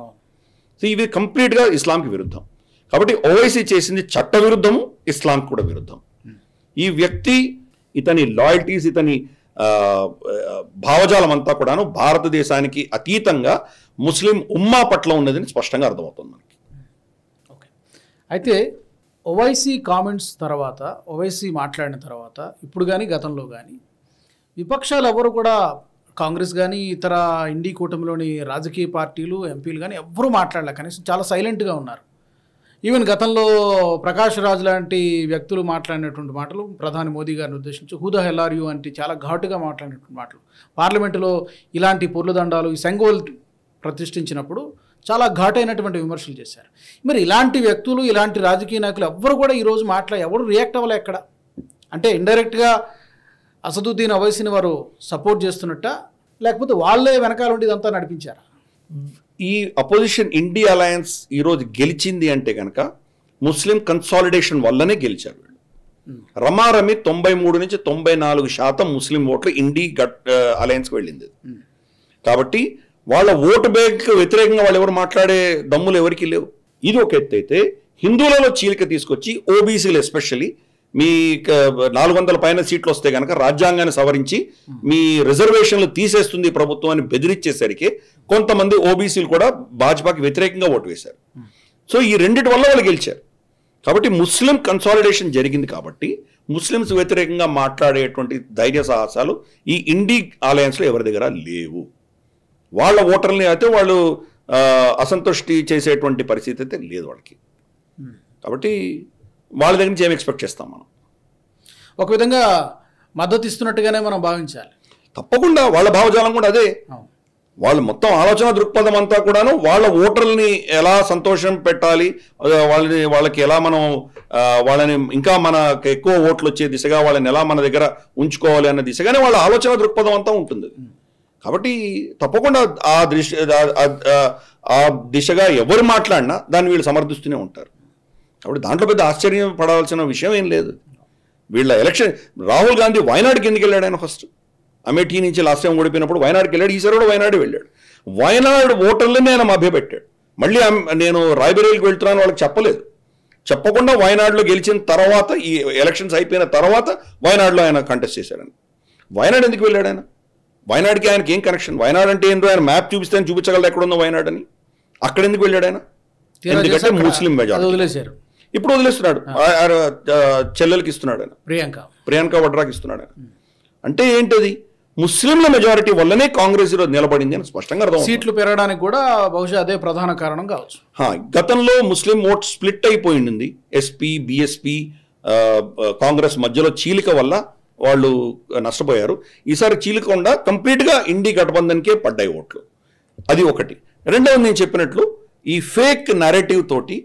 సో ఇవి కంప్లీట్గా ఇస్లాంకి విరుద్ధం. కాబట్టి ఓవైసీ చేసింది చట్ట విరుద్ధము, ఇస్లాంకి కూడా విరుద్ధం. ఈ వ్యక్తి, ఇతని లాయల్టీస్, ఇతని భావజాలం అంతా కూడాను భారతదేశానికి అతీతంగా ముస్లిం ఉమ్మా పట్ల ఉన్నదని స్పష్టంగా అర్థమవుతుంది మనకి. ఓకే, అయితే ఓవైసీ కామెంట్స్ తర్వాత, ఓవైసీ మాట్లాడిన తర్వాత ఇప్పుడు కానీ గతంలో కానీ విపక్షాలు ఎవరు కూడా, కాంగ్రెస్ కానీ ఇతర ఇండీ కూటమిలోని రాజకీయ పార్టీలు, ఎంపీలు కానీ ఎవ్వరూ మాట్లాడలే, కనీసం చాలా సైలెంట్గా ఉన్నారు. ఈవెన్ గతంలో ప్రకాష్ రాజ్ లాంటి వ్యక్తులు మాట్లాడినటువంటి మాటలు, ప్రధాని మోదీ గారిని ఉద్దేశించి who the hell are you అంటే చాలా ఘాటుగా మాట్లాడినటువంటి మాటలు, పార్లమెంటులో ఇలాంటి పొర్లుదండాలు, ఈ సెంగోల్ ప్రతిష్ఠించినప్పుడు చాలా ఘాటైనటువంటి విమర్శలు చేశారు. మరి ఇలాంటి వ్యక్తులు, ఇలాంటి రాజకీయ నాయకులు ఎవ్వరు కూడా ఈరోజు ఎవరు రియాక్ట్ అవ్వలే ఎక్కడ. అంటే ఇండైరెక్ట్గా అసదుద్దీన్ ఓవైసీని వారు సపోర్ట్ చేస్తున్నట్ట, లేకపోతే వాళ్ళే వెనకాల ఉండి ఇదంతా నడిపించారా? ఈ అపోజిషన్ ఇండియా అలయన్స్ ఈరోజు గెలిచింది అంటే కనుక ముస్లిం కన్సాలిడేషన్ వల్లనే గెలిచారు వీళ్ళు. రమారమి 93 నుంచి 94% ముస్లిం ఓట్లు ఇండి అలయన్స్కి వెళ్ళింది. కాబట్టి వాళ్ళ ఓటు బ్యాంక్ వ్యతిరేకంగా వాళ్ళు ఎవరు మాట్లాడే దమ్ములు ఎవరికి లేవు. ఇది ఒక ఎత్తు అయితే, హిందువులలో చీలిక తీసుకొచ్చి ఓబీసీలు ఎస్పెషల్లీ మీ 400 పైన సీట్లు వస్తే కనుక రాజ్యాంగాన్ని సవరించి మీ రిజర్వేషన్లు తీసేస్తుంది ప్రభుత్వం అని బెదిరించేసరికి కొంతమంది ఓబీసీలు కూడా భాజపాకి వ్యతిరేకంగా ఓటు వేశారు. సో ఈ రెండిటి వల్ల వాళ్ళు గెలిచారు. కాబట్టి ముస్లిం కన్సాలిడేషన్ జరిగింది కాబట్టి ముస్లిమ్స్ వ్యతిరేకంగా మాట్లాడేటువంటి ధైర్య సాహసాలు ఈ ఇండి అలయన్స్లో ఎవరి దగ్గర లేవు. వాళ్ళ ఓటర్ని అయితే వాళ్ళు అసంతృష్టి చేసేటువంటి పరిస్థితి అయితే లేదు వాళ్ళకి. కాబట్టి వాళ్ళ దగ్గర నుంచి ఏం ఎక్స్పెక్ట్ చేస్తాం మనం? ఒక విధంగా మద్దతు ఇస్తున్నట్టుగానే మనం భావించాలి. తప్పకుండా వాళ్ళ భావజాలం కూడా అదే. వాళ్ళ మొత్తం ఆలోచన దృక్పథం అంతా కూడాను వాళ్ళ ఓటర్లని ఎలా సంతోషం పెట్టాలి, వాళ్ళకి ఎలా మనం వాళ్ళని ఇంకా మనకు ఎక్కువ ఓట్లు వచ్చే దిశగా వాళ్ళని ఎలా మన దగ్గర ఉంచుకోవాలి అన్న దిశగానే వాళ్ళ ఆలోచన దృక్పథం అంతా ఉంటుంది. కాబట్టి తప్పకుండా ఆ దిశగా ఎవరు మాట్లాడినా దాన్ని వీళ్ళు సమర్థిస్తూనే ఉంటారు. కాబట్టి దాంట్లో పెద్ద ఆశ్చర్యపడాల్సిన విషయం ఏం లేదు. వీళ్ళ ఎలక్షన్ రాహుల్ గాంధీ వయనాడుకి ఎందుకు వెళ్ళాడు? ఆయన ఫస్ట్ అమేఠీ నుంచి లాస్ట్ టైం ఓడిపోయినప్పుడు వయనాడుకి వెళ్ళాడు. ఈసారి కూడా వయనాడు వెళ్ళాడు. వయనాడు ఓటర్లని ఆయన మభ్యపెట్టాడు. మళ్ళీ నేను రాయ్బరేలీకి వెళ్తున్నాను వాళ్ళకి చెప్పలేదు. చెప్పకుండా వయనాడులో గెలిచిన తర్వాత ఈ ఎలక్షన్స్ అయిపోయిన తర్వాత వయనాడులో ఆయన కంటెస్ట్ చేశాడని. వయనాడు ఎందుకు వెళ్ళాడు ఆయన? వయనాడుకి ఆయనకి ఏం కనెక్షన్? వయనాడు అంటే ఏంటో ఆయన మ్యాప్ చూపిస్తే ఆయన చూపించగలరు ఎక్కడుందో వయనాడు అని. అక్కడ ఎందుకు వెళ్ళాడు ఆయన? ఎందుకంటే ముస్లిం మెజారిటీ. ఇప్పుడు వదిలేస్తున్నాడు, చెల్లెలకి ఇస్తున్నాడు ఆయన, ప్రియాంక వడ్రాకి ఇస్తున్నాడు ఆయన. అంటే ఏంటది? ముస్లింల మెజారిటీ వల్లనే కాంగ్రెస్ ఈరోజు నిలబడింది అని స్పష్టంగా అర్థం. సీట్లు పెరగడానికి కూడా బహుశా అదే ప్రధాన కారణం కావచ్చు. గతంలో ముస్లిం ఓట్ స్ప్లిట్ అయిపోయింది. ఎస్పీ, బిఎస్పీ, కాంగ్రెస్ మధ్యలో చీలిక వల్ల వాళ్ళు నష్టపోయారు. ఈసారి చీలికుండా కంప్లీట్గా ఇండి గఠబంధన్కే పడ్డాయి ఓట్లు. అది ఒకటి. రెండవది, నేను చెప్పినట్లు ఈ ఫేక్ నరేటివ్ తోటి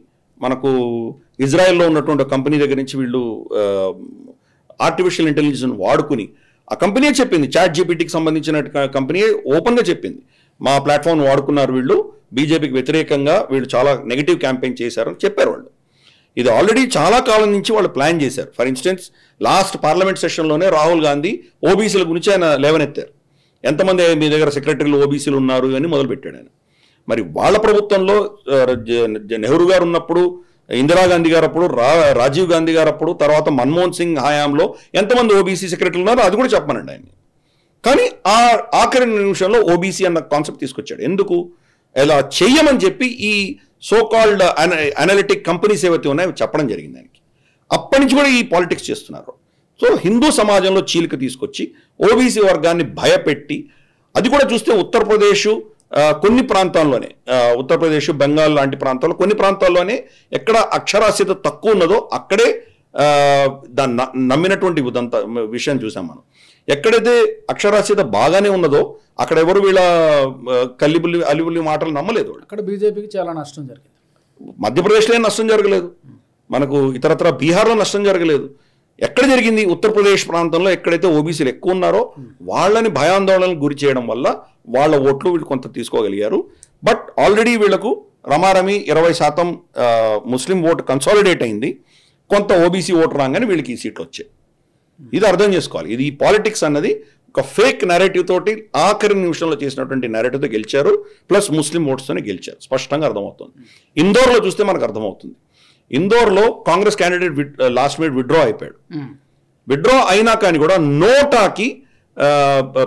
మనకు ఇజ్రాయెల్లో ఉన్నటువంటి కంపెనీ దగ్గర నుంచి వీళ్ళు ఆర్టిఫిషియల్ ఇంటెలిజెన్స్ వాడుకుని, ఆ కంపెనీ చెప్పింది, చాట్ జీపీటీకి సంబంధించిన కంపెనీ ఓపెన్గా చెప్పింది, మా ప్లాట్ఫామ్ వాడుకున్నారు వీళ్ళు, బీజేపీకి వ్యతిరేకంగా వీళ్ళు చాలా నెగిటివ్ క్యాంపెయిన్ చేశారని చెప్పారు వాళ్ళు. ఇది ఆల్రెడీ చాలా కాలం నుంచి వాళ్ళు ప్లాన్ చేశారు. ఫర్ ఇన్స్టెన్స్ లాస్ట్ పార్లమెంట్ సెషన్లోనే రాహుల్ గాంధీ ఓబీసీల గురించి ఆయన లేవనెత్తారు. ఎంతమంది మీ దగ్గర సెక్రటరీలు ఓబీసీలు ఉన్నారు అని మొదలుపెట్టాడు ఆయన. మరి వాళ్ళ ప్రభుత్వంలో నెహ్రూ గారు ఉన్నప్పుడు, ఇందిరాగాంధీ గారు అప్పుడు, రాజీవ్ గాంధీ గారు అప్పుడు, తర్వాత మన్మోహన్ సింగ్ హయాంలో ఎంతమంది ఓబీసీ సెక్రటరీలు ఉన్నారో అది కూడా చెప్పమనండి ఆయన. కానీ ఆ ఆఖరి నిమిషంలో ఓబీసీ అన్న కాన్సెప్ట్ తీసుకొచ్చాడు. ఎందుకు? ఇలా చెయ్యమని చెప్పి ఈ సోకాల్డ్ అనలిటిక్ కంపెనీస్ ఏవైతే ఉన్నాయో చెప్పడం జరిగింది ఆయనకి. అప్పటి నుంచి కూడా ఈ పాలిటిక్స్ చేస్తున్నారు. సో హిందూ సమాజంలో చీలిక తీసుకొచ్చి ఓబీసీ వర్గాన్ని భయపెట్టి, అది కూడా చూస్తే ఉత్తరప్రదేశ్ కొన్ని ప్రాంతాల్లోనే, ఉత్తరప్రదేశ్, బెంగాల్ లాంటి ప్రాంతాల్లో కొన్ని ప్రాంతాల్లోనే ఎక్కడ అక్షరాస్యత తక్కువ ఉన్నదో అక్కడే దాన్ని నమ్మినటువంటి ఉదంతా విషయం చూసాం మనం. ఎక్కడైతే అక్షరాస్యత బాగానే ఉన్నదో అక్కడ ఎవరు వీళ్ళ కల్లిబుల్లి అలిబుల్లి మాటలు నమ్మలేదు. అక్కడ బీజేపీకి చాలా నష్టం జరిగింది. మధ్యప్రదేశ్లో నష్టం జరగలేదు, మనకు ఇతరత్ర బీహార్లో నష్టం జరగలేదు. ఎక్కడ జరిగింది? ఉత్తరప్రదేశ్ ప్రాంతంలో ఎక్కడైతే ఓబీసీలు ఎక్కువ ఉన్నారో వాళ్ళని భయాందోళనకు గురి చేయడం వల్ల వాళ్ళ ఓట్లు వీళ్ళు కొంత తీసుకోగలిగారు. బట్ ఆల్రెడీ వీళ్లకు రమారమి 20% ముస్లిం ఓటు కన్సాలిడేట్ అయింది. కొంత ఓబీసీ ఓటు రాగానే వీళ్ళకి ఈ సీట్లు వచ్చాయి. ఇది అర్థం చేసుకోవాలి. ఇది పాలిటిక్స్ అన్నది ఒక ఫేక్ నెరేటివ్ తోటి ఆఖరి నిమిషంలో చేసినటువంటి నెరేటివ్తో గెలిచారు. ప్లస్ ముస్లిం ఓట్స్తోనే గెలిచారు, స్పష్టంగా అర్థమవుతుంది. ఇందోర్లో చూస్తే మనకు అర్థమవుతుంది. ఇందోర్లో Congress candidate last minute withdraw అయిపోయాడు. విత్డ్రా అయినా కానీ కూడా నోటాకి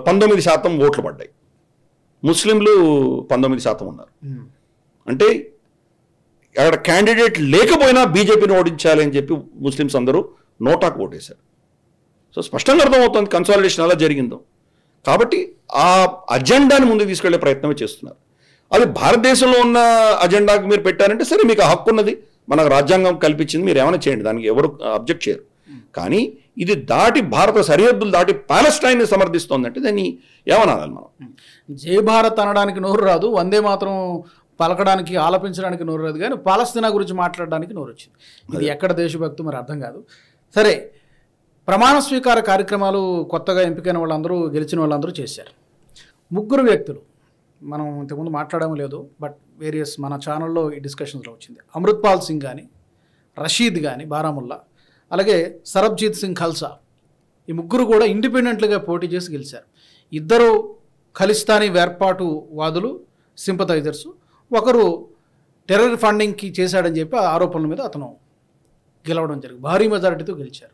19% ఓట్లు పడ్డాయి. ముస్లింలు 19% ఉన్నారు. అంటే అక్కడ క్యాండిడేట్ లేకపోయినా బీజేపీని ఓడించాలి అని చెప్పి ముస్లిమ్స్ అందరూ నోటాకు ఓటేశారు. సో స్పష్టంగా అర్థమవుతుంది కన్సాలిడేషన్ ఎలా జరిగిందో. కాబట్టి ఆ అజెండాని ముందుకు తీసుకెళ్లే ప్రయత్నమే చేస్తున్నారు. అది భారతదేశంలో ఉన్న అజెండాకి మీరు పెట్టారంటే సరే, మీకు హక్కు ఉన్నది, మనకు రాజ్యాంగం కల్పించింది, మీరు ఏమైనా చేయండి, దానికి ఎవరు అబ్జెక్ట్ చేయరు. కానీ ఇది దాటి భారత సరిహద్దులు దాటి పాలెస్టైన్ని సమర్థిస్తోందంటే దాన్ని ఏమనాలి మనం? జై భారత్ అనడానికి నోరు రాదు, వందే మాత్రం పలకడానికి, ఆలపించడానికి నోరు రాదు, కానీ పాలస్తీనా గురించి మాట్లాడడానికి నోరు వచ్చింది. ఇది ఎక్కడ దేశభక్తి మరి అర్థం కాదు. సరే, ప్రమాణ స్వీకార కార్యక్రమాలు కొత్తగా ఎంపికైన వాళ్ళందరూ, గెలిచిన వాళ్ళందరూ చేశారు. 3 వ్యక్తులు మనం ఇంతకుముందు మాట్లాడడం లేదు, బట్ వేరియస్ మన ఛానల్లో ఈ డిస్కషన్స్లో వచ్చింది. అమృత్పాల్ సింగ్ కానీ, రషీద్ కానీ బారాముల్లా, అలాగే సరబ్జీత్ సింగ్ ఖల్సా, ఈ 3 కూడా ఇండిపెండెంట్లుగా పోటీ చేసి గెలిచారు. 2 ఖలిస్తానీ వేర్పాటు వాదులు సింపథైజర్స్, ఒకరు టెర్రర్ ఫండింగ్కి చేశాడని చెప్పి ఆ ఆరోపణల మీద అతను గెలవడం జరిగింది. భారీ మెజారిటీతో గెలిచారు.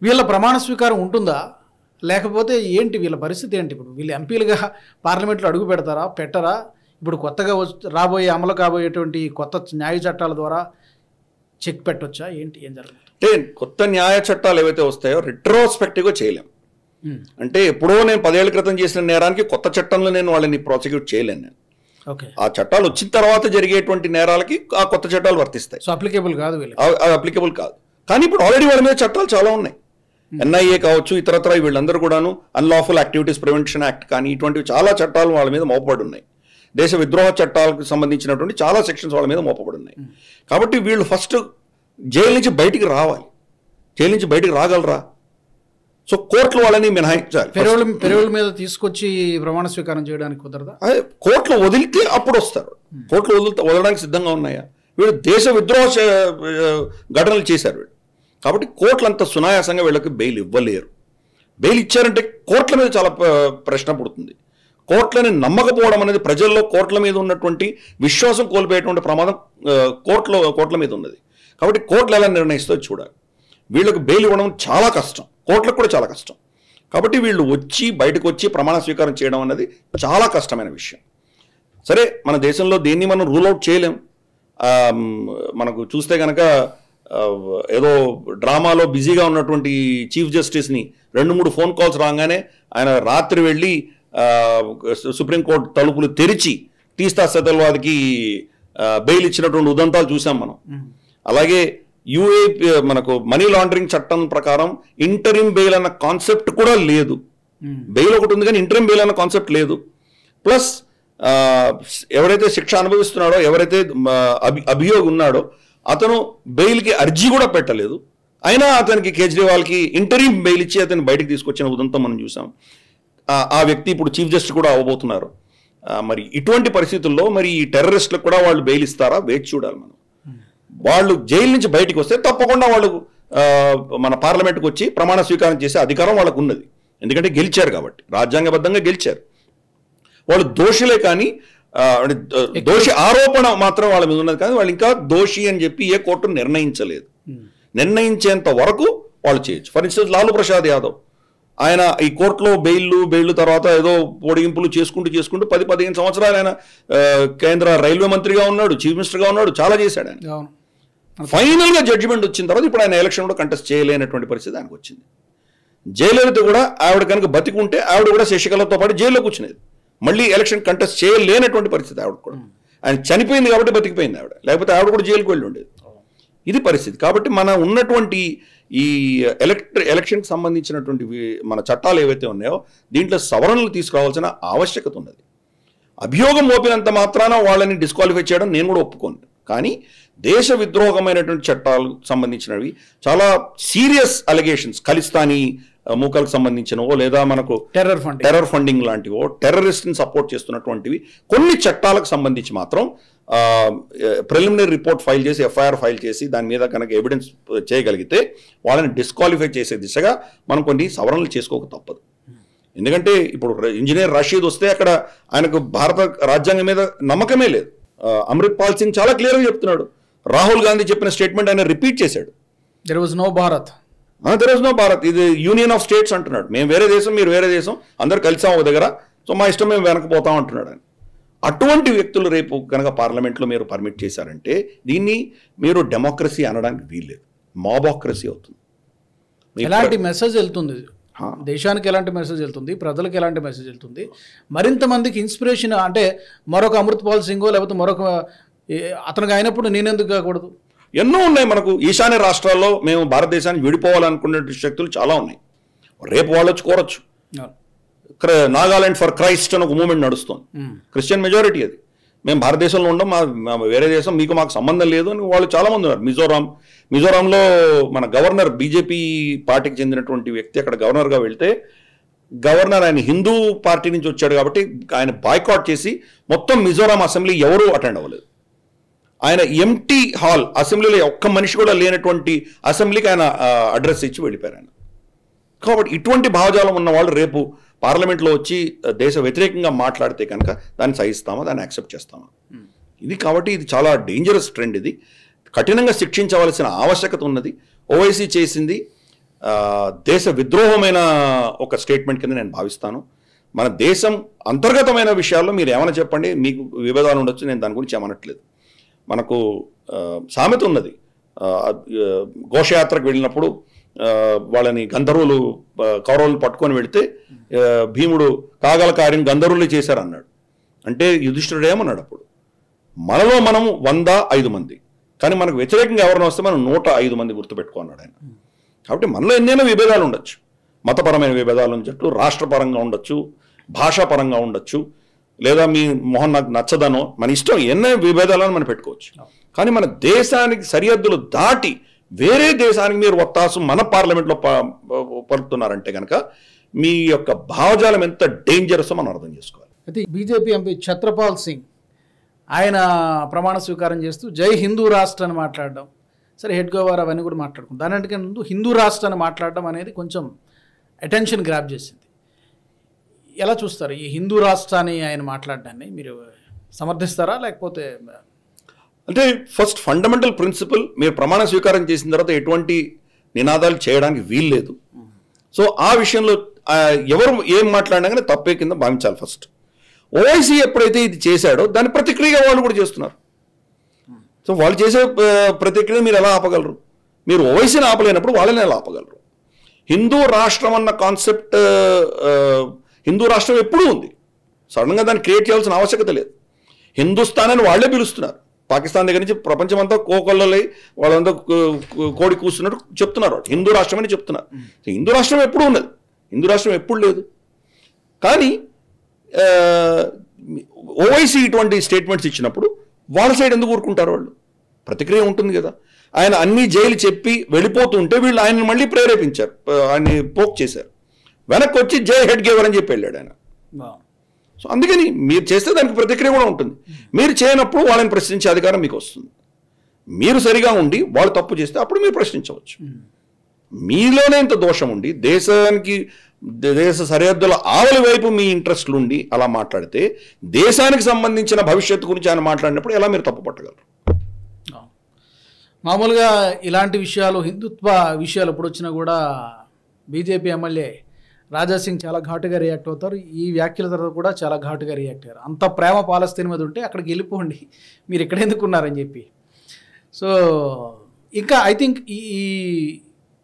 వీళ్ళ ప్రమాణ స్వీకారం ఉంటుందా, లేకపోతే ఏంటి వీళ్ళ పరిస్థితి ఏంటి? ఇప్పుడు వీళ్ళు ఎంపీలుగా పార్లమెంట్లో అడుగు పెడతారా, పెట్టరా? ఇప్పుడు కొత్తగా రాబోయే అమలు కాబోయేటువంటి కొత్త న్యాయ చట్టాల ద్వారా చెక్ పెట్టొచ్చా, ఏంటి, ఏం జరుగుతుంది? అంటే కొత్త న్యాయ చట్టాలు ఏవైతే వస్తాయో రెట్రోస్పెక్టివ్గా చేయలేం. అంటే ఎప్పుడో నేను 10 ఏళ్ల క్రితం చేసిన నేరానికి కొత్త చట్టంలో నేను వాళ్ళని ప్రాసిక్యూట్ చేయలేను. నేను ఓకే, ఆ చట్టాలు వచ్చిన తర్వాత జరిగేటువంటి నేరాలకి ఆ కొత్త చట్టాలు వర్తిస్తాయి. సో అప్లికేబుల్ కాదు వీళ్ళకి, అప్లికేబుల్ కాదు. కానీ ఇప్పుడు ఆల్రెడీ వాళ్ళ మీద చట్టాలు చాలా ఉన్నాయి. ఎన్ఐఏ కావచ్చు, ఇతరత్ర వీళ్ళందరూ కూడాను అన్లాఫుల్ యాక్టివిటీస్ ప్రివెన్షన్ యాక్ట్ కానీ ఇటువంటివి చాలా చట్టాలు వాళ్ళ మీద మోపబడి ఉన్నాయి. దేశ విద్రోహ చట్టాలకు సంబంధించినటువంటి చాలా సెక్షన్స్ వాళ్ళ మీద మోపబడి ఉన్నాయి. కాబట్టి వీళ్ళు ఫస్ట్ జైలు నుంచి బయటికి రావాలి. జైలు నుంచి బయటికి రాగలరా? సో కోర్టులు వాళ్ళని మినహాయించాలి. పెరోల్ మీద తీసుకొచ్చి ప్రమాణ స్వీకారం చేయడానికి కుదరదా? కోర్టులు వదిలితే అప్పుడు వస్తారు. కోర్టులు వదలడానికి సిద్ధంగా ఉన్నాయా? వీళ్ళు దేశ విద్రోహ ఘటనలు చేశారు వీళ్ళు. కాబట్టి కోర్టులు అంత సునాయాసంగా వీళ్ళకి బెయిల్ ఇవ్వలేరు. బెయిల్ ఇచ్చారంటే కోర్టుల మీద చాలా ప్రశ్న పుడుతుంది. కోర్టులని నమ్మకపోవడం అనేది ప్రజల్లో కోర్టుల మీద ఉన్నటువంటి విశ్వాసం కోల్పోయేటువంటి ప్రమాదం కోర్టుల మీద ఉన్నది. కాబట్టి కోర్టులు ఎలా నిర్ణయిస్తో చూడాలి. వీళ్ళకు బెయిల్ ఇవ్వడం చాలా కష్టం, కోర్టులకు కూడా చాలా కష్టం. కాబట్టి వీళ్ళు బయటకు వచ్చి ప్రమాణ స్వీకారం చేయడం అనేది చాలా కష్టమైన విషయం. సరే, మన దేశంలో దేన్ని మనం రూల్ అవుట్ చేయలేం. మనకు చూస్తే కనుక ఏదో డ్రామాలో బిజీగా ఉన్నటువంటి చీఫ్ జస్టిస్ని 2-3 ఫోన్ కాల్స్ రాగానే ఆయన రాత్రి వెళ్ళి సుప్రీంకోర్టు తలుపులు తెరిచి తీస్తా సెతల్వాద్కి బెయిల్ ఇచ్చినటువంటి ఉదంతాలు చూసాం మనం. అలాగే మనకు మనీ లాండరింగ్ చట్టం ప్రకారం ఇంటరిమ్ బెయిల్ అన్న కాన్సెప్ట్ కూడా లేదు. బెయిల్ ఒకటి ఉంది కానీ ఇంటరిమ్ బెయిల్ అన్న కాన్సెప్ట్ లేదు. ప్లస్ ఎవరైతే శిక్ష అనుభవిస్తున్నాడో, ఎవరైతే అభియోగి ఉన్నాడో అతను బెయిల్కి అర్జీ కూడా పెట్టలేదు. అయినా అతనికి కేజ్రీవాల్కి ఇంటరిమ్ బెయిల్ ఇచ్చి అతను బయటికి తీసుకొచ్చిన ఉదంతం మనం చూసాం. ఆ వ్యక్తి ఇప్పుడు చీఫ్ జస్టిస్ కూడా అవ్వబోతున్నారు. మరి ఇటువంటి పరిస్థితుల్లో మరి ఈ టెర్రరిస్టులకు కూడా వాళ్ళు బెయిల్ ఇస్తారా? వేచి చూడాలి మనం. వాళ్ళు జైలు నుంచి బయటికి వస్తే తప్పకుండా వాళ్ళు మన పార్లమెంట్కి వచ్చి ప్రమాణ స్వీకారం చేసే అధికారం వాళ్ళకు ఉన్నది. ఎందుకంటే గెలిచారు కాబట్టి, రాజ్యాంగబద్ధంగా గెలిచారు. వాళ్ళు దోషులే కానీ దోషి ఆరోపణ మాత్రం వాళ్ళ మీద ఉన్నది. కానీ వాళ్ళు ఇంకా దోషి అని చెప్పి ఏ కోర్టు నిర్ణయించలేదు. నిర్ణయించేంత వరకు వాళ్ళు చేయొచ్చు. ఫర్ ఇన్స్టెన్స్ లాలూ ప్రసాద్ యాదవ్, ఆయన ఈ కోర్టులో బెయిల్ తర్వాత ఏదో పొడిగింపులు చేసుకుంటూ 10-15 సంవత్సరాలు ఆయన కేంద్ర రైల్వే మంత్రిగా ఉన్నాడు, చీఫ్ మినిస్టర్గా ఉన్నాడు, చాలా చేశాడు ఆయన. ఫైనల్గా జడ్జిమెంట్ వచ్చిన తర్వాత ఇప్పుడు ఆయన ఎలక్షన్ కూడా కంటెస్ట్ చేయలేనటువంటి పరిస్థితి ఆయనకు వచ్చింది. జయలలిత కూడా ఆవిడ కనుక బతికుంటే ఆవిడ కూడా శశికళతో పాటు జైల్లో కూర్చునేది. మళ్ళీ ఎలక్షన్ కంటెస్ట్ చేయలేనటువంటి పరిస్థితి ఆవిడ కూడా. ఆయన చనిపోయింది కాబట్టి బతికిపోయింది ఆవిడ, లేకపోతే ఆవిడ కూడా జైలుకు వెళ్ళి ఉండేది. ఇది పరిస్థితి. కాబట్టి మన ఉన్నటువంటి ఈ ఎలక్షన్కి సంబంధించినటువంటి మన చట్టాలు ఏవైతే ఉన్నాయో దీంట్లో సవరణలు తీసుకురావాల్సిన ఆవశ్యకత ఉన్నది. అభియోగం మోపినంత మాత్రాన వాళ్ళని డిస్క్వాలిఫై చేయడం నేను కూడా ఒప్పుకోను. కానీ దేశ విద్రోహమైనటువంటి చట్టాలకు సంబంధించినవి చాలా సీరియస్ అలిగేషన్స్, ఖలిస్తానీ మూకలకు సంబంధించినవో లేదా మనకు టెర్రర్ ఫండింగ్ లాంటివో, టెర్రరిస్ట్ని సపోర్ట్ చేస్తున్నటువంటివి కొన్ని చట్టాలకు సంబంధించి మాత్రం ప్రిలిమినరీ రిపోర్ట్ ఫైల్ చేసి ఎఫ్ఐఆర్ ఫైల్ చేసి దాని మీద కనుక ఎవిడెన్స్ చేయగలిగితే వాళ్ళని డిస్క్వాలిఫై చేసే దిశగా మనం కొన్ని సవరణలు చేసుకోక తప్పదు. ఎందుకంటే ఇప్పుడు ఇంజనీర్ రషీద్ వస్తే అక్కడ ఆయనకు భారత రాజ్యాంగం మీద నమ్మకమే లేదు. అమృత్ పాల్ సింగ్ చాలా క్లియర్గా చెప్తున్నాడు. రాహుల్ గాంధీ చెప్పిన స్టేట్మెంట్ ఆయన రిపీట్ చేశాడు. దెర్ వాజ్ నో భారత్, ఇది యూనియన్ ఆఫ్ స్టేట్స్ అంటున్నాడు. మేము వేరే దేశం, మీరు వేరే దేశం, అందరు కలిసాం ఒక దగ్గర, సో మా ఇష్టం మేము వెనకపోతాం అంటున్నాడు ఆయన. అటువంటి వ్యక్తులు రేపు కనుక పార్లమెంట్లో మీరు పర్మిట్ చేశారంటే దీన్ని మీరు డెమోక్రసీ అనడానికి వీల్లేదు, మాబోక్రసీ అవుతుంది. ఎలాంటి మెసేజ్ వెళ్తుంది దేశానికి, ఎలాంటి మెసేజ్ వెళ్తుంది ప్రజలకు, ఎలాంటి మెసేజ్ వెళ్తుంది? మరింత మందికి ఇన్స్పిరేషన్ అంటే మరొక అమృత్ పాల్ సింగో లేకపోతే మరొక అతనికి అయినప్పుడు నేనెందుకు కాకూడదు? ఎన్నో ఉన్నాయి మనకు. ఈశాన్య రాష్ట్రాల్లో మేము భారతదేశాన్ని విడిపోవాలనుకునే శక్తులు చాలా ఉన్నాయి. రేపు వాళ్ళు వచ్చి కోరచ్చు. నాగాలాండ్ ఫర్ క్రైస్ట్ అని ఒక మూమెంట్ నడుస్తుంది. క్రిస్టియన్ మెజారిటీ అది. మేము భారతదేశంలో ఉండం, మా వేరే దేశం మీకు మాకు సంబంధం లేదు అని వాళ్ళు చాలామంది ఉన్నారు. మిజోరాంలో మన గవర్నర్ బీజేపీ పార్టీకి చెందినటువంటి వ్యక్తి అక్కడ గవర్నర్గా వెళ్తే గవర్నర్ ఆయన హిందూ పార్టీ నుంచి వచ్చాడు కాబట్టి ఆయన బాయ్కాట్ చేసి మొత్తం మిజోరాం అసెంబ్లీ ఎవరూ అటెండ్ అవ్వలేదు. ఆయన ఎంటీ హాల్, అసెంబ్లీలో ఒక్క మనిషి కూడా లేనటువంటి అసెంబ్లీకి ఆయన అడ్రస్ ఇచ్చి వెళ్ళిపోయారు ఆయన. కాబట్టి ఇటువంటి భావజాలం ఉన్న వాళ్ళు రేపు పార్లమెంట్లో వచ్చి దేశ వ్యతిరేకంగా మాట్లాడితే కనుక దాన్ని సహిస్తామా, దాన్ని యాక్సెప్ట్ చేస్తామా? ఇది కాబట్టి ఇది చాలా డేంజరస్ ట్రెండ్. ఇది కఠినంగా శిక్షించవలసిన ఆవశ్యకత ఉన్నది. ఓవైసీ చేసింది దేశ విద్రోహమైన ఒక స్టేట్మెంట్ కింద నేను భావిస్తాను. మన దేశం అంతర్గతమైన విషయాల్లో మీరు ఏమైనా చెప్పండి, మీకు విభేదాలు ఉండొచ్చు, నేను దాని గురించి ఏమనట్లేదు. మనకు సామెత ఉన్నది, ఘోషయాత్రకు వెళ్ళినప్పుడు వాళ్ళని గంధర్వులు కౌరవులు పట్టుకొని వెళితే భీముడు కాగల కార్యం గంధర్వులు చేశారు అన్నాడు. అంటే యుధిష్ఠిరుడు ఏమన్నాడు అప్పుడు, మనలో మనం 105 మంది, కానీ మనకు వ్యతిరేకంగా ఎవరైనా వస్తే మనం 105 మంది గుర్తుపెట్టుకో అన్నాడు ఆయన. కాబట్టి మనలో ఎన్నైనా విభేదాలు ఉండొచ్చు, మతపరమైన విభేదాలు ఉండొచ్చు, రాష్ట్రపరంగా ఉండొచ్చు, భాషాపరంగా ఉండొచ్చు, లేదా మీ మొహం నాకు నచ్చదనో, మన ఇష్టం ఎన్నో విభేదాలను మనం పెట్టుకోవచ్చు. కానీ మన దేశానికి సరిహద్దులు దాటి వేరే దేశానికి మీరు ఒత్తాసు మన పార్లమెంట్లో పలుకుతున్నారంటే కనుక మీ యొక్క భావజాలం ఎంత డేంజరస్ మనం అర్థం చేసుకోవాలి. అయితే బీజేపీ ఎంపీ ఛత్రపాల్ సింగ్ ఆయన ప్రమాణ స్వీకారం చేస్తూ జై హిందూ రాష్ట్ర అని మాట్లాడడం, సరే హెడ్ గోవార్ అవన్నీ కూడా మాట్లాడుకుంటాం, దానికంటే ముందు హిందూ రాష్ట్ర అని మాట్లాడడం అనేది కొంచెం అటెన్షన్ గ్రాప్ చేసింది. ఎలా చూస్తారు ఈ హిందూ రాష్ట్రాన్ని ఆయన మాట్లాడడాన్ని? మీరు సమర్థిస్తారా లేకపోతే? అంటే ఫస్ట్ ఫండమెంటల్ ప్రిన్సిపల్, మీరు ప్రమాణ స్వీకారం చేసిన తర్వాత ఎటువంటి నినాదాలు చేయడానికి వీల్లేదు. సో ఆ విషయంలో ఎవరు ఏం మాట్లాడినా కానీ తప్పే కింద భావించాలి. ఫస్ట్ ఓవైసీ ఎప్పుడైతే ఇది చేశాడో దాని ప్రతిక్రియగా వాళ్ళు కూడా చేస్తున్నారు. సో వాళ్ళు చేసే ప్రతిక్రియ మీరు ఎలా ఆపగలరు? మీరు ఓవైసీని ఆపలేనప్పుడు వాళ్ళని ఎలా ఆపగలరు? హిందూ రాష్ట్రం అన్న కాన్సెప్ట్, హిందూ రాష్ట్రం ఎప్పుడూ ఉంది, సడన్గా దాన్ని క్రియేట్ చేయాల్సిన ఆవశ్యకత లేదు. హిందుస్థాన్ అని వాళ్ళే పిలుస్తున్నారు. పాకిస్తాన్ దగ్గర నుంచి ప్రపంచమంతా కోకొల్లలై వాళ్ళంతా కోడి కూస్తున్నట్టు చెప్తున్నారు, హిందూ రాష్ట్రం అని చెప్తున్నారు. హిందూ రాష్ట్రం ఎప్పుడూ ఉన్నది, హిందూ రాష్ట్రం ఎప్పుడు లేదు. కానీ ఓవైసీ ఇటువంటి స్టేట్మెంట్స్ ఇచ్చినప్పుడు వాళ్ళ సైడ్ ఎందుకు ఊరుకుంటారు? వాళ్ళు ప్రతిక్రియ ఉంటుంది కదా. ఆయన అన్ని జైలు చెప్పి వెళ్ళిపోతుంటే వీళ్ళు ఆయన్ని మళ్ళీ ప్రేరేపించారు, ఆయన్ని పోక్ చేశారు. వెనక్కి వచ్చి జై హెడ్ గేవర్ అని చెప్పి వెళ్ళాడు ఆయన. సో అందుకని మీరు చేస్తే దానికి ప్రతిక్రియ కూడా ఉంటుంది. మీరు చేయనప్పుడు వాళ్ళని ప్రశ్నించే అధికారం మీకు వస్తుంది. మీరు సరిగా ఉండి వాళ్ళు తప్పు చేస్తే అప్పుడు మీరు ప్రశ్నించవచ్చు. మీలోనే ఇంత దోషం ఉండి దేశ సరిహద్దుల ఆవలి వైపు మీ ఇంట్రెస్ట్లు ఉండి అలా మాట్లాడితే దేశానికి సంబంధించిన భవిష్యత్తు గురించి ఆయన మాట్లాడినప్పుడు ఎలా మీరు తప్పు పట్టగలరు? మామూలుగా ఇలాంటి విషయాలు, హిందుత్వ విషయాలు ఎప్పుడు వచ్చినా కూడా బీజేపీ ఎమ్మెల్యే రాజాసింగ్ చాలా ఘాటుగా రియాక్ట్ అవుతారు. ఈ వ్యాఖ్యల తర్వాత కూడా చాలా ఘాటుగా రియాక్ట్ అయ్యారు. అంత ప్రేమ పాలస్తీన్ మీద ఉంటే అక్కడికి వెళ్ళిపోండి, మీరు ఇక్కడ ఎందుకున్నారని చెప్పి. సో ఇంకా ఐ థింక్ ఈ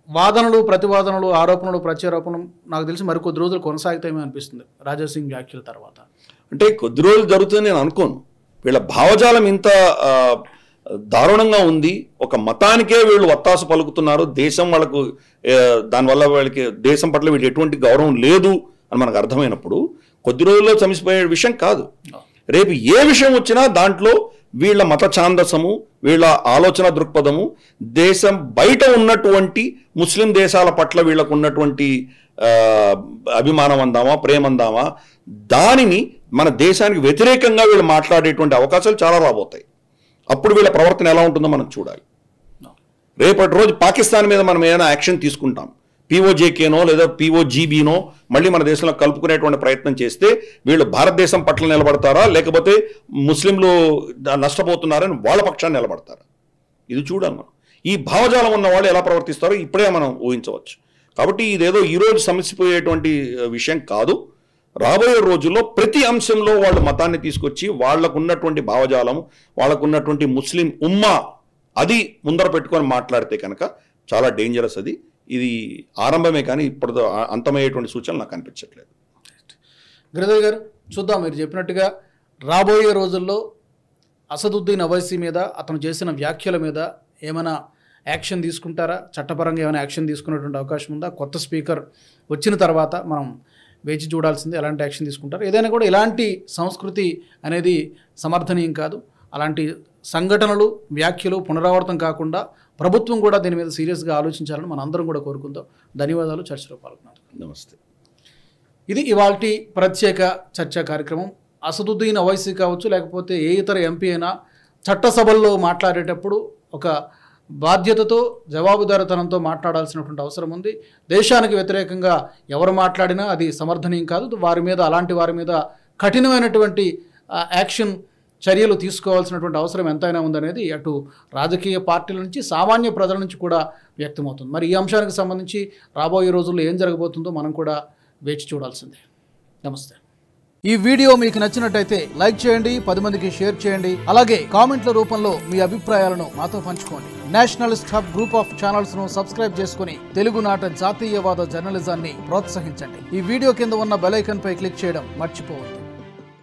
వాదనలు, ప్రతివాదనలు, ఆరోపణలు, ప్రత్యారోపణలు నాకు తెలిసి మరికొద్ది రోజులు కొనసాగుతాయేమో అనిపిస్తుంది రాజాసింగ్ వ్యాఖ్యల తర్వాత. అంటే కొద్ది రోజులు జరుగుతుందని నేను అనుకోను. వీళ్ళ భావజాలం ఇంత దారుణంగా ఉంది, ఒక మతానికే వీళ్ళు వత్తాసు పలుకుతున్నారు, దేశం వాళ్ళకు దానివల్ల వాళ్ళకి దేశం పట్ల వీళ్ళు ఎటువంటి గౌరవం లేదు అని మనకు అర్థమైనప్పుడు కొద్ది రోజుల్లో చమిసిపోయే విషయం కాదు. రేపు ఏ విషయం వచ్చినా దాంట్లో వీళ్ళ మత ఛాందసము, వీళ్ళ ఆలోచన దృక్పథము, దేశం బయట ఉన్నటువంటి ముస్లిం దేశాల పట్ల వీళ్ళకు ఉన్నటువంటి అభిమానం అందామా, ప్రేమ అందామా, దానిని మన దేశానికి వ్యతిరేకంగా వీళ్ళు మాట్లాడేటువంటి అవకాశాలు చాలా రాబోతాయి. అప్పుడు వీళ్ళ ప్రవర్తన ఎలా ఉంటుందో మనం చూడాలి. రేపటి రోజు పాకిస్తాన్ మీద మనం ఏదైనా యాక్షన్ తీసుకుంటాం, పిఓజేకేనో లేదా పిఓజీబీనో మళ్ళీ మన దేశంలో కలుపుకునేటువంటి ప్రయత్నం చేస్తే వీళ్ళు భారతదేశం పట్ల నిలబడతారా, లేకపోతే ముస్లింలు నష్టపోతున్నారని వాళ్ళ పక్షాన్ని నిలబడతారా? ఇది చూడాలి మనం. ఈ భావజాలం ఉన్న వాళ్ళు ఎలా ప్రవర్తిస్తారో ఇప్పుడే మనం ఊహించవచ్చు. కాబట్టి ఇదేదో ఈరోజు సమసిపోయేటువంటి విషయం కాదు. రాబోయే రోజుల్లో ప్రతి అంశంలో వాళ్ళు మతాన్ని తీసుకొచ్చి వాళ్లకున్నటువంటి భావజాలము, వాళ్ళకున్నటువంటి ముస్లిం ఉమ్మా అది ముందర పెట్టుకొని మాట్లాడితే కనుక చాలా డేంజరస్. ఇది ఆరంభమే కానీ ఇప్పుడు అంతమయ్యేటువంటి సూచనలు నాకు అనిపించట్లేదు. గిరిధర్ గారు, చూద్దాం. మీరు చెప్పినట్టుగా రాబోయే రోజుల్లో అసదుద్దీన్ ఓవైసీ మీద, అతను చేసిన వ్యాఖ్యల మీద ఏమైనా యాక్షన్ తీసుకుంటారా? చట్టపరంగా ఏమైనా యాక్షన్ తీసుకునేటువంటి అవకాశం ఉందా? కొత్త స్పీకర్ వచ్చిన తర్వాత మనం వేచి చూడాల్సిందే, ఎలాంటి యాక్షన్ తీసుకుంటారు. ఏదైనా కూడా ఇలాంటి సంస్కృతి అనేది సమర్థనీయం కాదు. అలాంటి సంఘటనలు, వ్యాఖ్యలు పునరావృతం కాకుండా ప్రభుత్వం కూడా దీని మీద సీరియస్గా ఆలోచించాలని మనం అందరం కూడా కోరుకుందాం. ధన్యవాదాలు. చర్చలో పాల్గొన్నారు. నమస్తే. ఇది ఇవాల్టి ప్రత్యేక చర్చా కార్యక్రమం. అసదుద్దీన్ ఓవైసీ కావచ్చు, లేకపోతే ఏ ఇతర ఎంపీ అయినా చట్టసభల్లో మాట్లాడేటప్పుడు ఒక బాధ్యతతో జవాబుదారీతనంతో మాట్లాడాల్సినటువంటి అవసరం ఉంది. దేశానికి వ్యతిరేకంగా ఎవరు మాట్లాడినా అది సమర్థనీయం కాదు. అలాంటి వారి మీద కఠినమైనటువంటి యాక్షన్ చర్యలు తీసుకోవాల్సినటువంటి అవసరం ఎంతైనా ఉందనేది అటు రాజకీయ పార్టీల నుంచి సామాన్య ప్రజల నుంచి కూడా వ్యక్తమవుతుంది. మరి ఈ అంశానికి సంబంధించి రాబోయే రోజుల్లో ఏం జరగబోతుందో మనం కూడా వేచి చూడాల్సిందే. నమస్తే. ఈ వీడియో మీకు నచ్చినట్టయితే లైక్ చేయండి, 10 మందికి షేర్ చేయండి. అలాగే కామెంట్ల రూపంలో మీ అభిప్రాయాలను మాతో పంచుకోండి. Nationalist hub group of channels ను సబ్స్క్రైబ్ చేసుకుని తెలుగునాట జాతీయవాద జర్నలిజాన్ని ప్రోత్సహించండి. ఈ వీడియో కింద ఉన్న బెల్ ఐకాన్ పై క్లిక్ చేయడం మర్చిపోవద్దు.